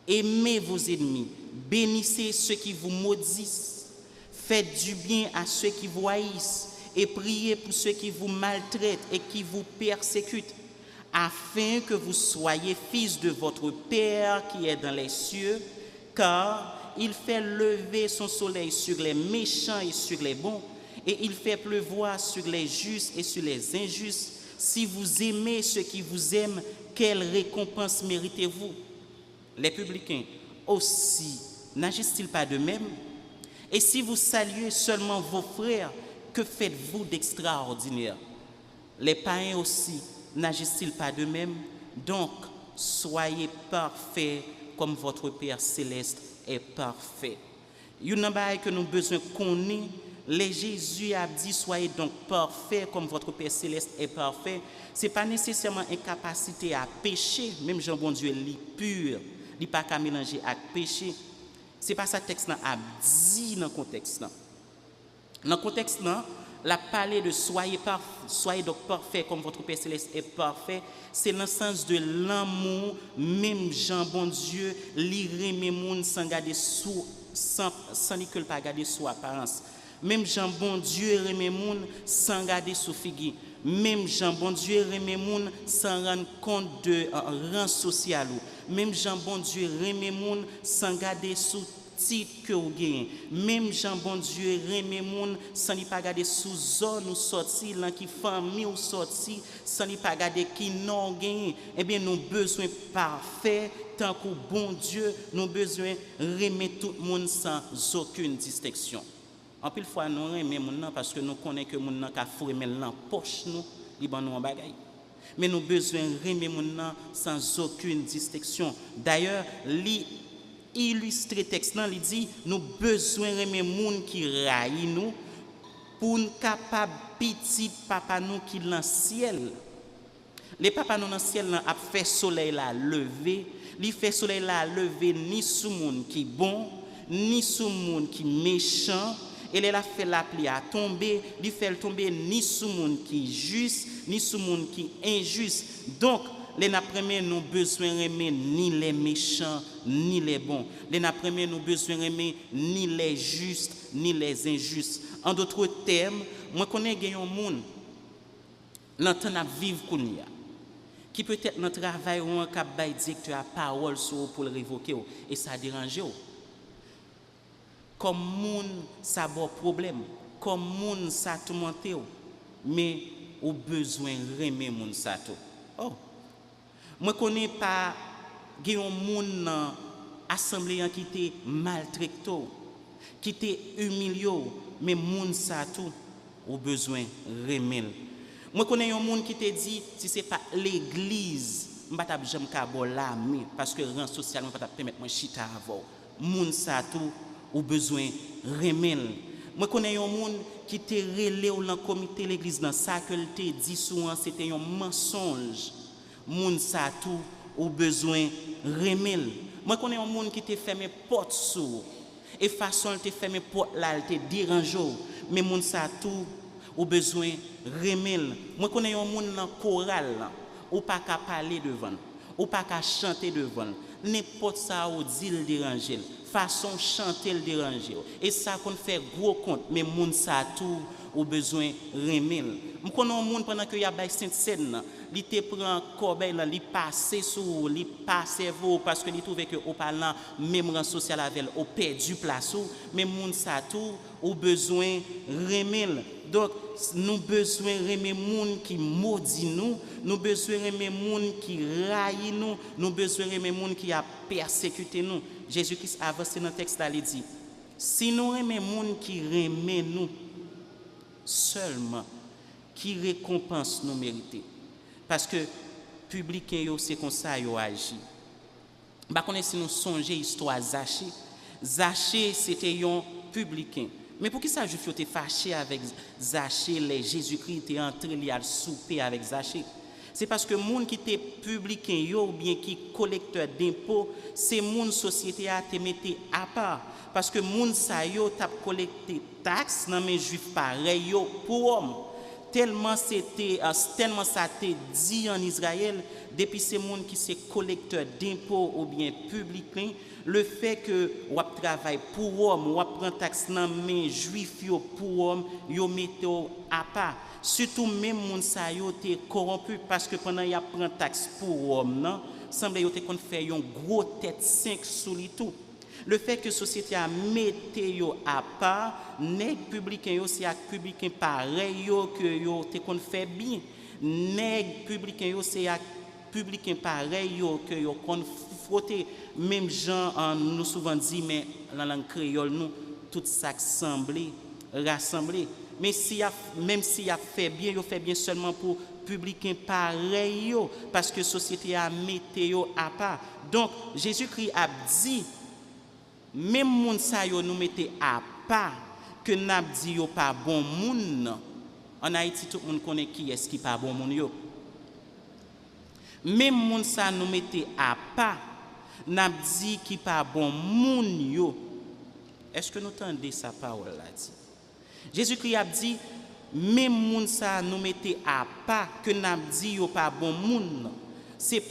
E: aimez vos ennemis, bénissez ceux qui vous maudissent, faites du bien à ceux qui vous haïssent et priez pour ceux qui vous maltraitent et qui vous persécutent, afin que vous soyez fils de votre Père qui est dans les cieux, car il fait lever son soleil sur les méchants et sur les bons, et il fait pleuvoir sur les justes et sur les injustes. Si vous aimez ceux qui vous aiment, quelle récompense méritez-vous? Les publicains aussi n'agissent-ils pas de même? Et si vous saluez seulement vos frères, que faites-vous d'extraordinaire? Les païens aussi n'agissent-ils pas de même? Donc, soyez parfaits comme votre Père céleste est parfait. Il y a un bail que nous avons besoin de connaître. Les Jésus a dit, soyez donc parfaits comme votre Père céleste est parfait. Ce n'est pas nécessairement une capacité à pécher, même Jean bon Dieu est pur, il n'est pas qu'à mélanger avec péché. Ce n'est pas ça que le texte a dit dans le contexte. Dans le contexte, la parler de soyez donc parfait comme votre Père céleste est parfait, c'est dans le sens de l'amour, même Jean bon Dieu, lire mes moun sans garder sans que pas garder sous apparence. Même Jean bon Dieu remet moun sans garder sous figure. Même Jean bon Dieu remet moun sans rendre compte de rang social. Même Jean bon Dieu remet moun sans garder sous titre que vous gagnez. Même Jean bon Dieu remet moun sans n'y pas garder sous zone ou sorti, dans qui famille ou sorti, sans n'y pas garder qui non gagne. Eh bien nous besoin parfait tant que bon Dieu, nous besoin remettre tout le monde sans aucune distinction. En pile fois nous remet moun parce que nous connaissons que moun nan ka fourrer dans poche nous, li ban nous en bagaille. Mais nous besoin remet moun sans aucune distinction. D'ailleurs, li illustrer texte là, il dit nous besoin remet moun qui raille nous pour nous capable petit papa nous qui dans ciel. Les papa nous dans ciel a fait soleil là lever, li fait soleil là lever ni sous moun qui bon, ni sous moun qui méchant. Et il a fait la pluie à tomber, il fait tomber ni sous monde qui juste, ni sous monde qui injuste. Donc, les premiers nous besoin aimer ni les méchants, ni les bons. Les premiers nous besoin aimer ni les justes, ni les injustes. En d'autres termes, moi connais un monde, l'entend à vivre kounia, qui peut-être dans travail ou un cap bay directeur à parole pour le révoquer et ça dérange. Comme moun ça bon problème, comme moun ça tourmenté, mais au besoin remet moun ça tout. Oh, moi connais pas gen moun dans assemblée qui était maltraité, qui était humilié, mais moun ça tout au besoin remet. Moi connais un moun qui te dit si c'est pas l'église, m'pa jamais ka bon là parce que rang social m'pa permettre moi chita avant. Moun ça tout ou besoin remel. Moi connais un monde qui te relé dans le comité l'église dans ça que te dit souvent c'était un mensonge. Moun ça tout ou besoin remel. Moi connais un monde qui te fermé porte sous et façon te fermé porte là te dérange mais moun ça tout ou besoin remel. Moi connais un monde dans chorale ou pas qu'à parler devant, ou pas qu'à chanter devant. N'importe ça ou dit le déranger. façon chanter le déranger. Et ça qu'on fait gros compte, mais moun ça tout au besoin remel. Je connais un monde pendant que y a bay Sainte-Seine, il te prend corbeille là, il passe sous, il passe vous parce que il trouve que au parlant même rang social avec au perdu place ou mais moun ça tout au besoin remel. Donc nous besoin remer moun qui maudit nous besoin remer moun qui raille nous besoin remer moun qui a persécuté nous. Jésus-Christ avance dans le texte là, il dit si nous remer moun qui remet nous seulement qui récompense nous mériter parce que public yo c'est comme ça yo agi. Ba connait si nous songer histoire Zachée c'était un publicain. Mais pour qui ça juif était fâché avec Zachée, les Jésus-Christ était entré li à souper avec Zachée. C'est parce que moun qui était publicain yo ou bien qui collecteur d'impôts, c'est moun société a te mette à part parce que moun sa yo t'a collecté taxe nan men juif pareil yo pour homme. Tellement ça t'est dit en Israël depuis ces moun qui c'est collecteur d'impôts ou bien publicain. Le fait que on travaille pour homme, on prend taxe nan men juif yo pour homme, yo mette à part. Surtout même moun sa yo te corrompu parce que pendant y a prend taxe pour homme nan, semble yo te kon fait yon gros tête 5 sous li tout. Le fait que société a mette yo à part, nèg publicain yo c'est ak publicain pareil yo que yo te kon fait bien. Nèg publicain yo c'est ak publicain pareil yo que yo kon frotter même gens nous souvent dit mais dans langue créole nous tout ça semblé rassemblé mais même si a fait bien seulement pour publicain pareil yo parce que société a mette yo à part. Donc Jésus-Christ a dit même moun sa yo nous mette à part que n'a dit yo pas bon moun. En Haïti tout le monde connaît qui est-ce qui pas bon moun yo. Même moun sa nous mette à part n'a dit qui pas bon moun yo. Est-ce que nous entendez sa parole là dit? Jésus-Christ a dit même moun sa nous mette à part que n'a dit yo pas bon moun. C'est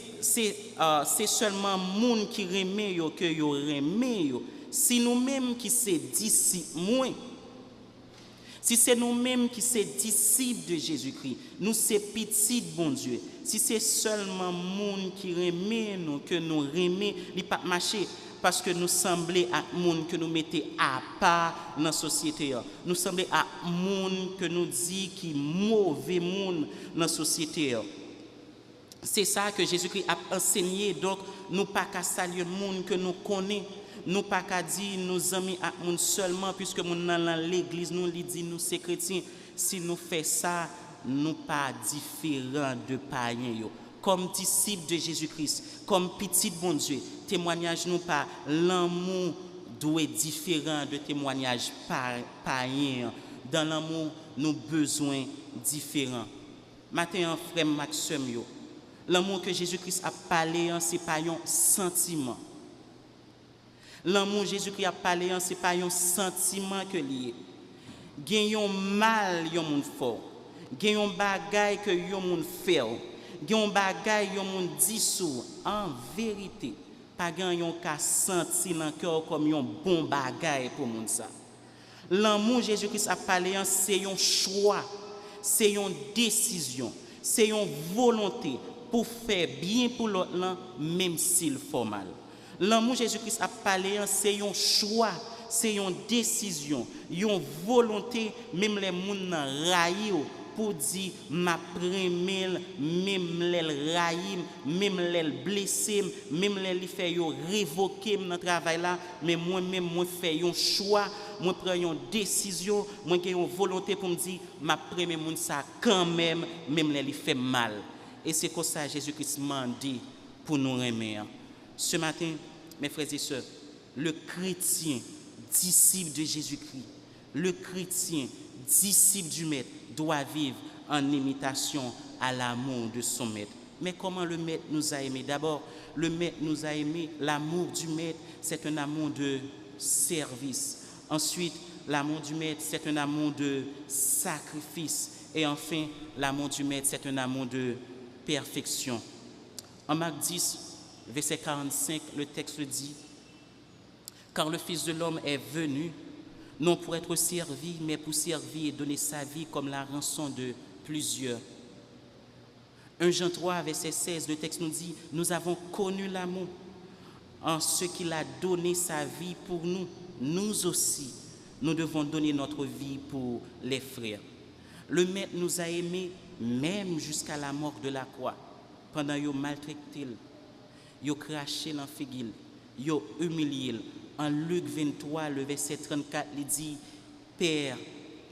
E: seulement moun qui remet yo que yo remet yo. Si nous-mêmes qui c'est disciples moins, si c'est nous-mêmes qui c'est disciples de Jésus-Christ, nous c'est petits bon Dieu. Si c'est seulement moun qui remet nous que nous remet, il pas marcher parce que nous semblons à moun que nous mettons à part dans la société. Nous semblons à moun que nous dit qui mauvais moun dans la société. C'est ça que Jésus-Christ a enseigné. Donc, nous pas qu'à saluer le monde que nous connaissons. Nous pas qu'à dire nous amis à monde seulement puisque nous dans l'église nous lui dit nous c'est chrétiens. Si nous fait ça, nous pas différents de païens. Comme disciples de Jésus-Christ, comme petit bon Dieu, témoignage nous pas l'amour doit être différent de témoignage païen. Dans l'amour, nous besoin différents. Matin, frère Maxime yo. L'amour que Jésus-Christ a parlé, ce n'est pas un sentiment. L'amour que Jésus-Christ a parlé, ce n'est pas un sentiment que lié. Il y a un mal, il y a un fort. Il y a un bagay que il y a un fait. Il y a un bagay, il y a un dissous. En vérité, pas un cas senti dans le cœur comme un bon bagay pour moun ça. L'amour que Jésus-Christ a parlé, c'est un choix, c'est une décision, c'est une volonté pour faire bien pour l'autre, même s'il fait mal. L'amour Jésus-Christ a parlé, c'est un choix, c'est une décision, une volonté, même les gens raillent pour dire ma première, même les raillent, même les blessés, même les fait révoquer dans le travail là, mais moi-même, moi fais un choix, moi prends une décision, moi j'ai une volonté pour me dire ma première monde ça quand même les fait mal. Et c'est comme ça Jésus-Christ m'a dit pour nous remettre. Ce matin, mes frères et sœurs, le chrétien, disciple de Jésus-Christ, le chrétien, disciple du Maître, doit vivre en imitation à l'amour de son Maître. Mais comment le Maître nous a aimés? D'abord, le Maître nous a aimés. L'amour du Maître, c'est un amour de service. Ensuite, l'amour du Maître, c'est un amour de sacrifice. Et enfin, l'amour du Maître, c'est un amour de perfection. En Marc 10, verset 45, le texte dit Car le Fils de l'homme est venu, non pour être servi, mais pour servir et donner sa vie comme la rançon de plusieurs. 1 Jean 3, verset 16, le texte nous dit, « Nous avons connu l'amour en ce qu'il a donné sa vie pour nous. Nous aussi, nous devons donner notre vie pour les frères. » Le Maître nous a aimés même jusqu'à la mort de la croix. Pendant qu'ils maltraité, ils craché dans la figure, ils humilié. En Luc 23, le verset 34, il dit, « Père,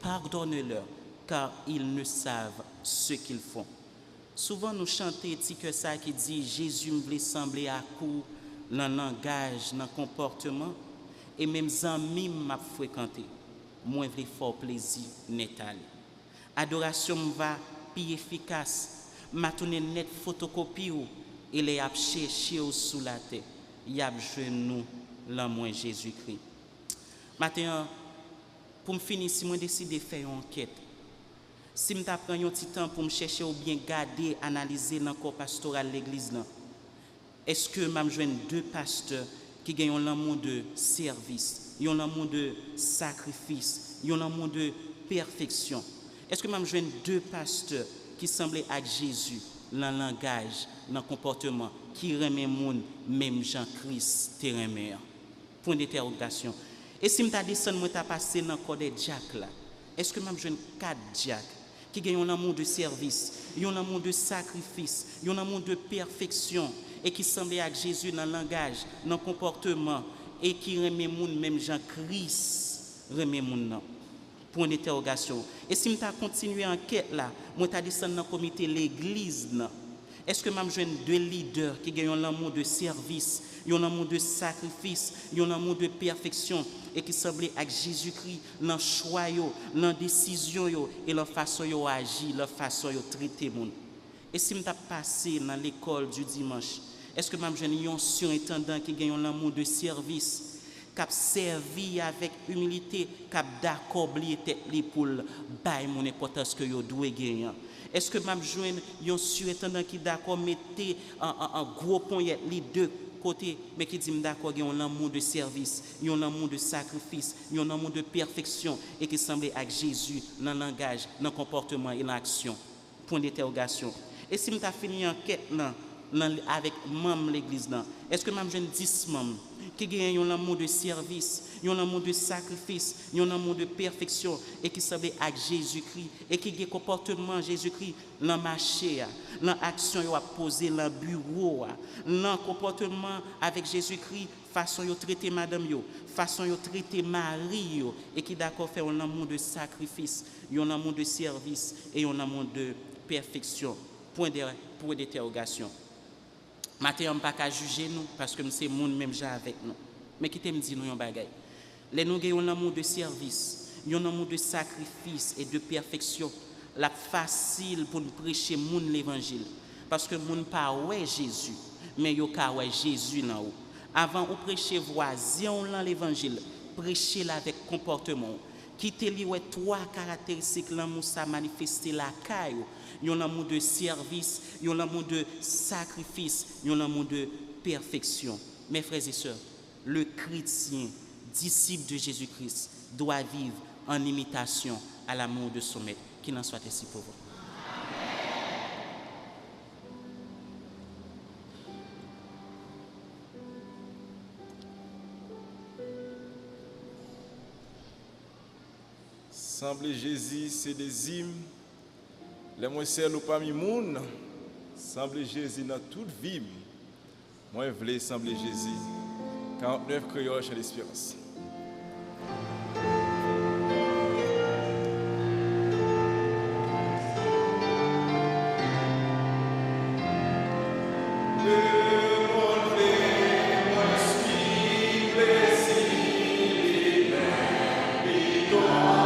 E: pardonne-leur, car ils ne savent ce qu'ils font. » Souvent, nous chantons que ça qui dit, « Jésus me voulait sembler à coup dans le langage, dans le comportement, et même amis m'a fréquenté. Moi, je fort plaisir netal. Adoration va plus efficace. M'a tourné net photocopie et les a cherché sous la terre. Y a joué nous l'amour Jésus-Christ. Maintenant, pour me finir, si moi décide de faire une enquête, si je prends un petit temps pour me chercher ou bien garder, analyser dans le corps pastoral de l'église, est-ce que je joindre deux pasteurs qui ont l'amour de service, ils ont l'amour de sacrifice, ils ont l'amour de perfection? Est-ce que je joindre deux pasteurs qui semblent à Jésus dans le langage, dans le comportement, qui remet monde, même Jean-Christ te remet? Point d'interrogation. Et si je descends, je passé dans le corps de Jack là, est-ce que je joindre quatre Jack qui ont un amour de service, ils ont un amour de sacrifice, ils ont un amour de perfection et qui semblent à Jésus dans le langage, dans le comportement et qui remet monde, même Jean-Christ remet monde? Point d'interrogation. Et si je continue l'enquête là, je descends dans le comité de l'église. Est-ce que je joindre deux leaders qui ont l'amour de service, ils ont l'amour de sacrifice, ils ont l'amour de perfection et qui semblent avec Jésus-Christ dans le choix, dans la décision et la façon d'agir, la façon de traiter les gens? Et si je passe dans l'école du dimanche, est-ce que je joindre un surintendant qui ont l'amour de service, qui a servi avec humilité, qui a d'accord oublié tête l'épaule, bail mon importance que yo doit gagner? Est-ce que m'a joindre un surintendant qui d'accord mettait un gros point les deux côtés, mais qui dit d'accord il y a un amour de service, il y a un amour de sacrifice, il y a un amour de perfection et qui semble avec Jésus dans le langage, dans le comportement et l'action? Point d'interrogation. Et si m'ta fini enquête avec membres de l'église, est-ce que m'a joindre 10 membres qui ont un amour de service, ils ont un amour de sacrifice, ils ont un amour de perfection et qui semblent avec Jésus-Christ et qui ont un comportement Jésus-Christ dans le marché, dans l'action qu'ils ont posée, dans le bureau, dans le comportement avec Jésus-Christ, façon de traiter madame, façon de traiter Marie, et qui d'accord faire un amour de sacrifice, ils ont un amour de service et ils ont un amour de perfection? Point d'interrogation. Maintenant, on ne peut pas juger nous parce que c'est le monde même avec nous. Mais qui me dit nous un bagay? Les nous avons un amour de service, un amour de sacrifice et de perfection. La facile pour nous prêcher monde l'évangile parce que monde pas ouais Jésus, mais yo ka ouais Jésus là haut. Avant on prêcher voisin dans l'évangile, prêcher avec comportement. Quitter li ouais trois caractéristiques l'amour ça manifester la caille. Il y a un amour de service, il y a un amour de sacrifice, il y a un amour de perfection. Mes frères et sœurs, le chrétien, disciple de Jésus-Christ, doit vivre en imitation à l'amour de son maître. Qu'il en soit ainsi pour vous.
B: Semblez Jésus, c'est des hymnes. Les moins seuls ou parmi moun, semblez Jésus dans toute vie. Moi, je voulais sembler Jésus. 49 créoles chez l'espérance.
F: Come on.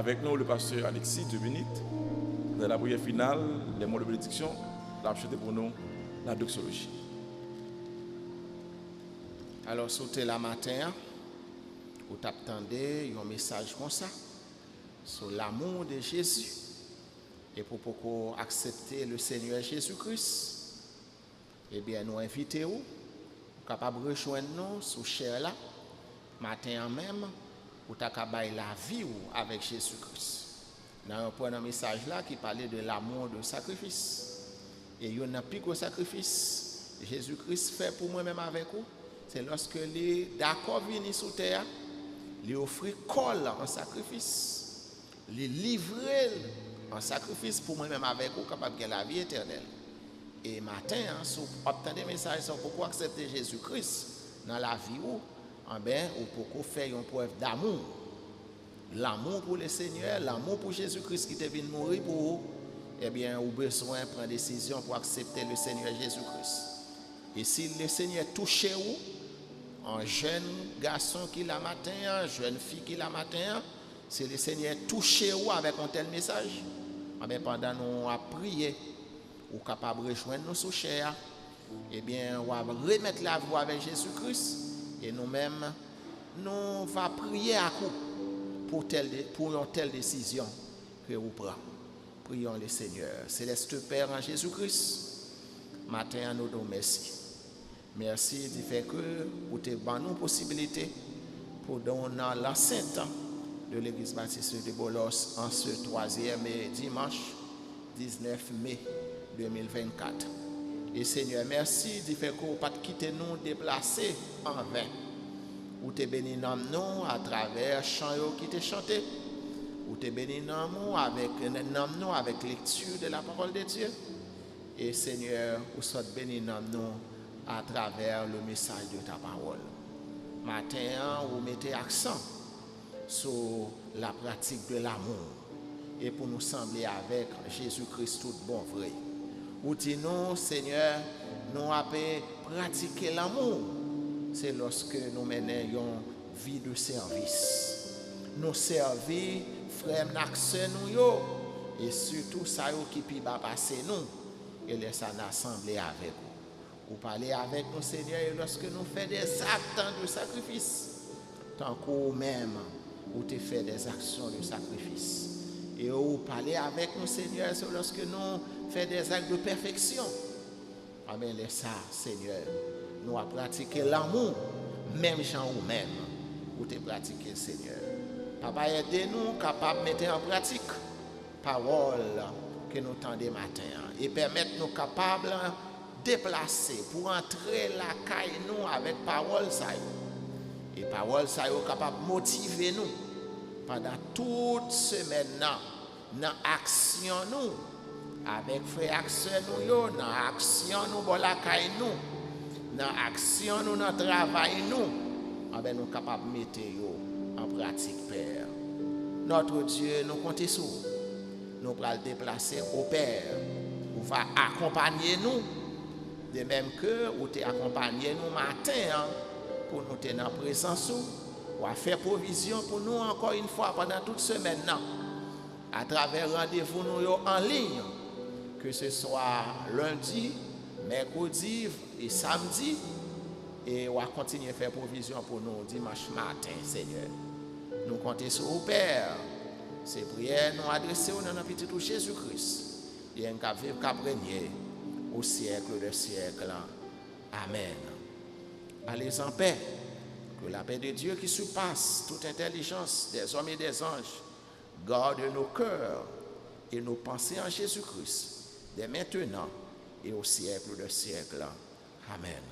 B: Avec nous, le pasteur Alexis, 2 minutes. Dans la prière finale, les mots de bénédiction, la chanter pour nous la doxologie.
A: Alors, sauter la matin, vous t'attendez un message comme ça, sur l'amour de Jésus. Et pour accepter le Seigneur Jésus-Christ, eh bien, nous invitons, capable de rejoindre nous sous chair là, matin même, pour t'accabailler la vie avec Jésus-Christ. Nous avons un message là qui parlait de l'amour de sacrifice. Et il y a un plus gros sacrifice Jésus-Christ fait pour moi-même avec vous. C'est lorsque les d'accord viennent sur terre, les offrir col en sacrifice, les livrer en sacrifice pour moi-même avec vous, capable de la vie éternelle. Et matin, si vous obtenez des messages sur pourquoi accepter Jésus-Christ dans la vie ou pour faire une preuve d'amour. L'amour pour le Seigneur, l'amour pour Jésus-Christ qui est venu mourir pour vous, eh bien, vous avez besoin de prendre une décision pour accepter le Seigneur Jésus-Christ. Et si le Seigneur touche vous, un jeune garçon qui l'a matin, une jeune fille qui l'a matin, si le Seigneur touche vous avec un tel message, eh bien, pendant nous à prier, ou capable de rejoindre nous sous chair, eh bien, on va remettre la voix avec Jésus-Christ et nous-mêmes, nous allons prier à coup pour une telle décision que vous prenez. Prions le Seigneur. Céleste Père en Jésus-Christ, matin, nous nous merci. Merci du fait que vous avez donné nous possibilité pour donner l'enceinte de l'Église baptiste de Bolos en ce 3e dimanche 19 mai 2024. Et Seigneur, merci du fait que vous pas quitter nous déplacer en vain. Vous te béni nous à travers chant qui te chanté. Vous te béni nous avec lecture de la parole de Dieu. Et Seigneur, vous soyez béni nous à travers le message de ta parole. Matin, vous mettez accent sur la pratique de l'amour. Et pour nous sembler avec Jésus-Christ tout bon vrai. Ou dis-nous, Seigneur, nous avons pratiqué l'amour. C'est lorsque nous menons une vie de service. Nous servir frères nous et surtout ça qui peut passer nous et laisser nous assembler avec vous. Vous parlez avec nous, Seigneur, et lorsque nous faisons des actes de sacrifice, tant que vous-même, vous te faites des actions de sacrifice. Et vous parlez avec nous, Seigneur, c'est lorsque nous faisons des actes de perfection. Amen, laisse ça, Seigneur. Nous avons pratiqué l'amour, même gens ou même, vous te pratiquez, Seigneur. Papa, aidez-nous capables de mettre en pratique parole que nous tendons matin et permettre nous capables de déplacer pour entrer la caille nous avec parole ça. Et parole ça est capable de motiver nous pendant toute semaine dans action nous avec frères et sœurs nous dans action nous pour la caille nous dans action nous dans travail nous avec nous capable de mettre en pratique, Père. Notre Dieu, nous comptons sur vous. Nous allons le déplacer au Père. Vous va accompagner nous. De même que vous accompagné nous matin pour nous tenir en présence. Vous va faire provision pour nous encore une fois pendant toute semaine. À travers rendez-vous nous en ligne. Que ce soit lundi, mercredi et samedi. Et on va continuer à faire provision pour nous dimanche matin, Seigneur. Nous comptons sur vous, Père. Ces prières nous adressées au nom de petit Jésus-Christ. Et nous vivons qu'à régner au siècle des siècles. Amen. Allez en paix. Que la paix de Dieu qui surpasse toute intelligence des hommes et des anges garde nos cœurs et nos pensées en Jésus-Christ, dès maintenant et au siècle des siècles. Amen.